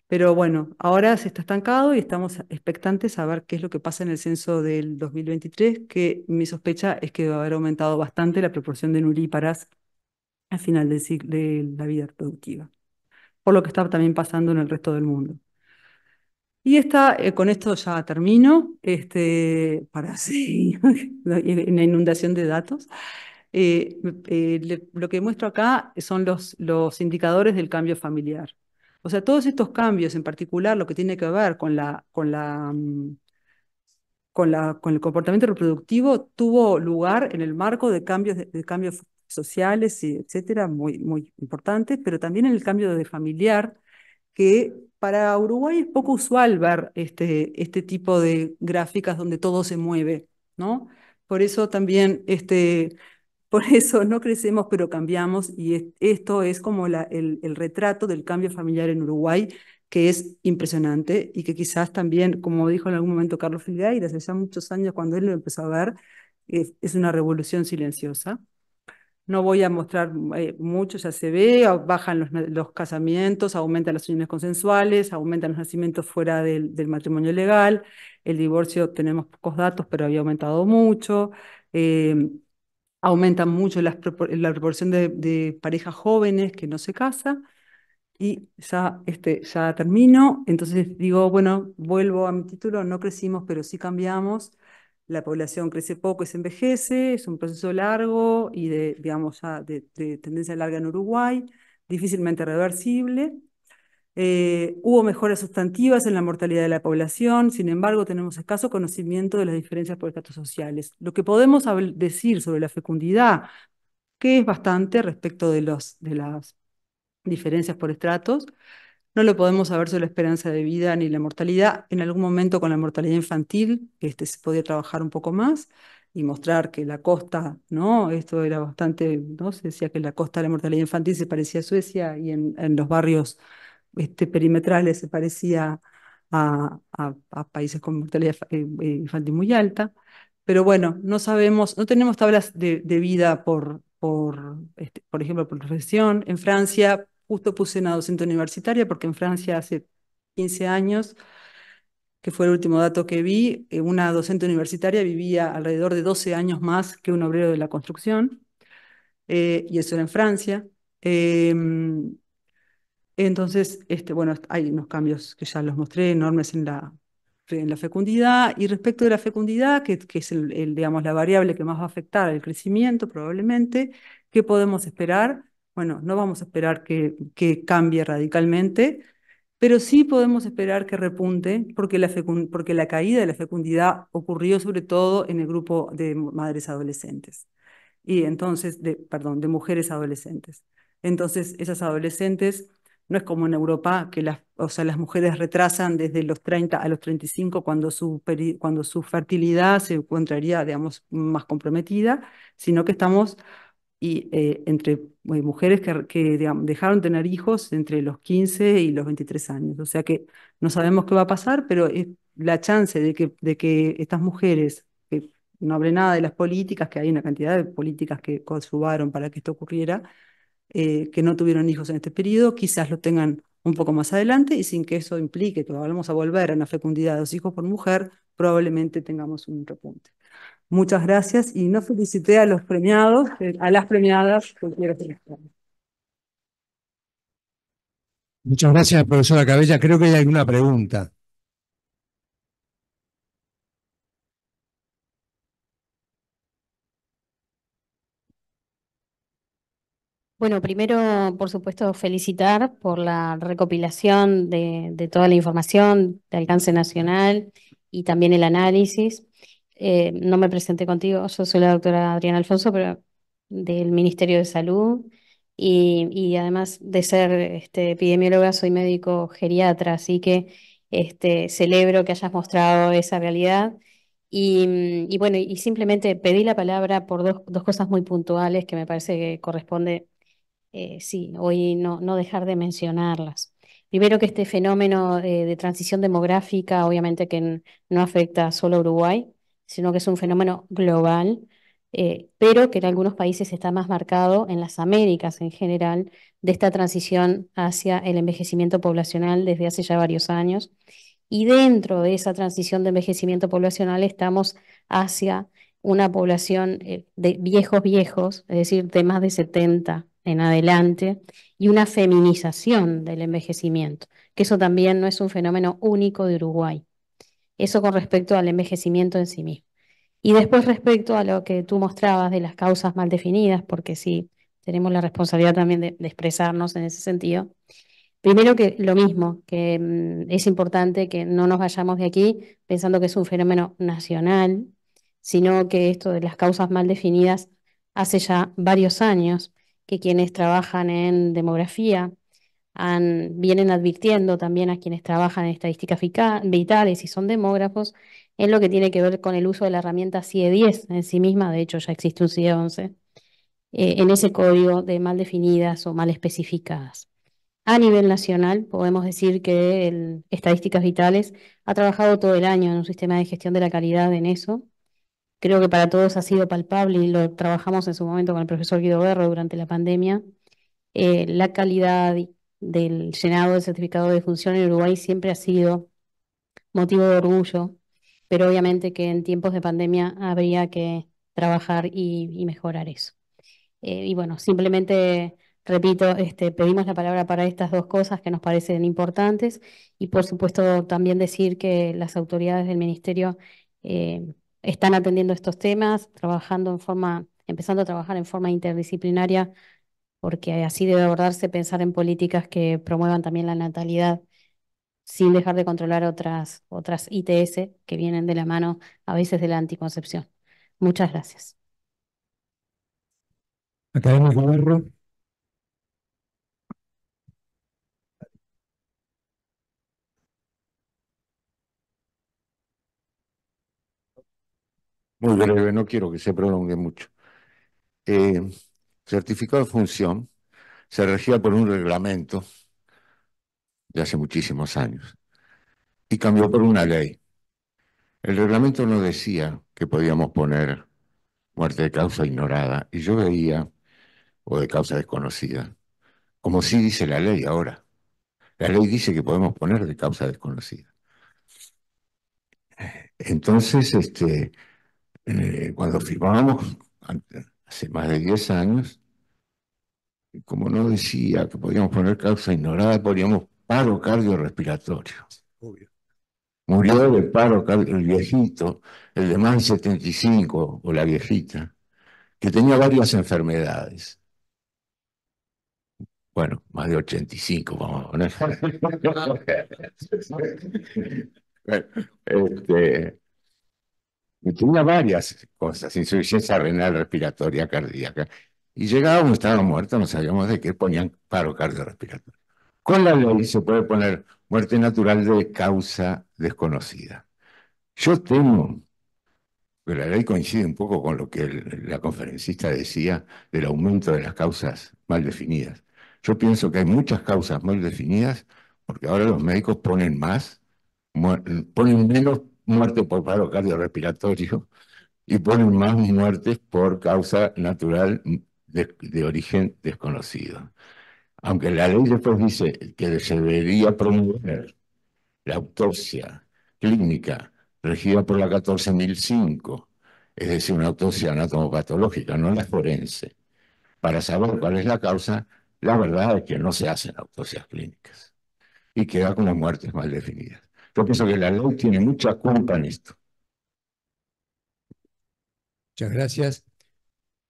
pero bueno, ahora se está estancado y estamos expectantes a ver qué es lo que pasa en el censo del 2023, que mi sospecha es que va a haber aumentado bastante la proporción de nulíparas al final de la vida reproductiva, por lo que está también pasando en el resto del mundo. Y con esto ya termino, para seguir en la inundación de datos. Lo que muestro acá son los indicadores del cambio familiar. O sea, todos estos cambios, en particular lo que tiene que ver con el comportamiento reproductivo, tuvo lugar en el marco de cambios sociales, y etcétera, muy, muy importantes, pero también en el cambio de familiar, que para Uruguay es poco usual ver este tipo de gráficas donde todo se mueve, ¿no? Por eso también, por eso no crecemos pero cambiamos, y esto es como el retrato del cambio familiar en Uruguay, que es impresionante y que quizás también, como dijo en algún momento Carlos Filgueira, hace ya muchos años cuando él lo empezó a ver, es una revolución silenciosa. No voy a mostrar mucho, ya se ve, bajan los casamientos, aumentan las uniones consensuales, aumentan los nacimientos fuera del matrimonio legal, el divorcio tenemos pocos datos, pero había aumentado mucho, aumentan mucho la proporción de parejas jóvenes que no se casan, y ya termino. Entonces digo, bueno, vuelvo a mi título, no crecimos, pero sí cambiamos. La población crece poco y se envejece, es un proceso largo y digamos, ya de tendencia larga en Uruguay, difícilmente reversible. Hubo mejoras sustantivas en la mortalidad de la población, sin embargo, tenemos escaso conocimiento de las diferencias por estratos sociales. Lo que podemos decir sobre la fecundidad, que es bastante respecto de las diferencias por estratos, no lo podemos saber sobre la esperanza de vida ni la mortalidad. En algún momento con la mortalidad infantil se podía trabajar un poco más y mostrar que la costa, ¿no? Esto era bastante, ¿no? Se decía que la costa de la mortalidad infantil se parecía a Suecia, y en los barrios perimetrales se parecía a países con mortalidad infantil muy alta. Pero bueno, no sabemos, no tenemos tablas de vida por ejemplo, por profesión. En Francia, justo puse una docente universitaria, porque en Francia hace 15 años, que fue el último dato que vi, una docente universitaria vivía alrededor de 12 años más que un obrero de la construcción, y eso era en Francia. Entonces, bueno, hay unos cambios que ya los mostré, enormes en la fecundidad. Y respecto de la fecundidad, que es digamos, la variable que más va a afectar al crecimiento probablemente, ¿qué podemos esperar? Bueno, no vamos a esperar que cambie radicalmente. pero sí podemos esperar que repunte porque porque la caída de la fecundidad ocurrió sobre todo en el grupo de madres adolescentes y entonces, perdón, de mujeres adolescentes. Entonces, esas adolescentes, no es como en Europa, que o sea, las mujeres retrasan desde los 30 a los 35 cuando cuando su fertilidad se encontraría, digamos, más comprometida, sino que estamos entre mujeres digamos, dejaron tener hijos entre los 15 y los 23 años. O sea que no sabemos qué va a pasar, pero la chance de que estas mujeres, que no hablé nada de las políticas, que hay una cantidad de políticas que coadyuvaron para que esto ocurriera, que no tuvieron hijos en este periodo, quizás lo tengan un poco más adelante y sin que eso implique que vamos a volver a una fecundidad de 2 hijos por mujer, probablemente tengamos un repunte. Muchas gracias y no felicité a los premiados, a las premiadas, que quiero felicitar. Muchas gracias, profesora Cabella. Creo que hay alguna pregunta. Bueno, primero, por supuesto, felicitar por la recopilación de toda la información de alcance nacional y también el análisis. No me presenté contigo, yo soy la doctora Adriana Alfonso, pero del Ministerio de Salud y además de ser epidemióloga, soy médico geriatra, así que celebro que hayas mostrado esa realidad. Y bueno, y simplemente pedí la palabra por dos cosas muy puntuales que me parece que corresponde sí, hoy no dejar de mencionarlas. Primero que este fenómeno de transición demográfica, obviamente que no afecta solo a Uruguay, sino que es un fenómeno global, pero que en algunos países está más marcado, en las Américas en general, de esta transición hacia el envejecimiento poblacional desde hace ya varios años. Y dentro de esa transición de envejecimiento poblacional estamos hacia una población de viejos, es decir, de más de 70 en adelante, y una feminización del envejecimiento, que eso también no es un fenómeno único de Uruguay. Eso con respecto al envejecimiento en sí mismo. Y después respecto a lo que tú mostrabas de las causas mal definidas, porque sí, tenemos la responsabilidad también de expresarnos en ese sentido. Primero que lo mismo, que es importante que no nos vayamos de aquí pensando que es un fenómeno nacional, sino que esto de las causas mal definidas hace ya varios años que quienes trabajan en demografía vienen advirtiendo también a quienes trabajan en estadísticas vitales y son demógrafos en lo que tiene que ver con el uso de la herramienta CIE-10 en sí misma, de hecho ya existe un CIE-11, en ese código de mal definidas o mal especificadas. A nivel nacional, podemos decir que Estadísticas Vitales ha trabajado todo el año en un sistema de gestión de la calidad en eso. Creo que para todos ha sido palpable y lo trabajamos en su momento con el profesor Guido Berro durante la pandemia. La calidad del llenado del certificado de función en Uruguay siempre ha sido motivo de orgullo, pero obviamente que en tiempos de pandemia habría que trabajar y mejorar eso. Y bueno, simplemente repito, pedimos la palabra para estas dos cosas que nos parecen importantes y por supuesto también decir que las autoridades del ministerio están atendiendo estos temas, empezando a trabajar en forma interdisciplinaria, porque así debe abordarse pensar en políticas que promuevan también la natalidad sin dejar de controlar otras ITS que vienen de la mano a veces de la anticoncepción. Muchas gracias. Académico Berro. Muy breve, no quiero que se prolongue mucho. Certificado de función se regía por un reglamento de hace muchísimos años y cambió por una ley. El reglamento no decía que podíamos poner muerte de causa ignorada y yo veía, o de causa desconocida, como sí dice la ley ahora. La ley dice que podemos poner de causa desconocida. Entonces, cuando firmábamos, hace más de 10 años, como no decía que podíamos poner causa ignorada, poníamos paro cardiorrespiratorio. Obvio. Murió de paro el viejito, el de más de 75, o la viejita, que tenía varias enfermedades. Bueno, más de 85, vamos a poner. Bueno, y tenía varias cosas, insuficiencia renal respiratoria cardíaca. Y llegábamos, estaba muerto, no sabíamos de qué, ponían paro cardiorrespiratorio. Con la ley se puede poner muerte natural de causa desconocida. Yo temo, que la ley coincide un poco con lo que la conferencista decía del aumento de las causas mal definidas. Yo pienso que hay muchas causas mal definidas porque ahora los médicos ponen ponen menos muerte por paro cardiorrespiratorio y ponen más muertes por causa natural de origen desconocido. Aunque la ley después dice que se debería promover la autopsia clínica regida por la 14.005, es decir, una autopsia anatomopatológica, no la forense, para saber cuál es la causa, la verdad es que no se hacen autopsias clínicas y queda con las muertes mal definidas. Yo pienso que la ley tiene mucha culpa en esto. Muchas gracias.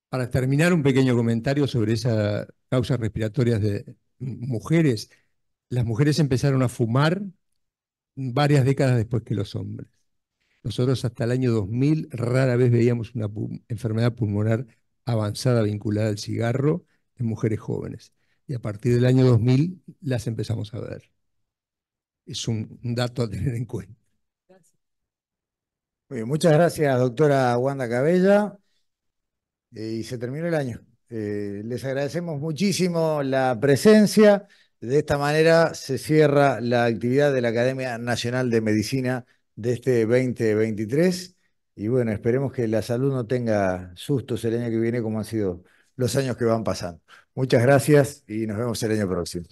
Para terminar, un pequeño comentario sobre esas causas respiratorias de mujeres. Las mujeres empezaron a fumar varias décadas después que los hombres. Nosotros hasta el año 2000 rara vez veíamos una enfermedad pulmonar avanzada vinculada al cigarro en mujeres jóvenes. Y a partir del año 2000 las empezamos a ver. Es un dato a tener en cuenta. Muy bien, muchas gracias, doctora Wanda Cabella. Y se terminó el año. Les agradecemos muchísimo la presencia. De esta manera se cierra la actividad de la Academia Nacional de Medicina de este 2023. Y bueno, esperemos que la salud no tenga sustos el año que viene como han sido los años que van pasando. Muchas gracias y nos vemos el año próximo.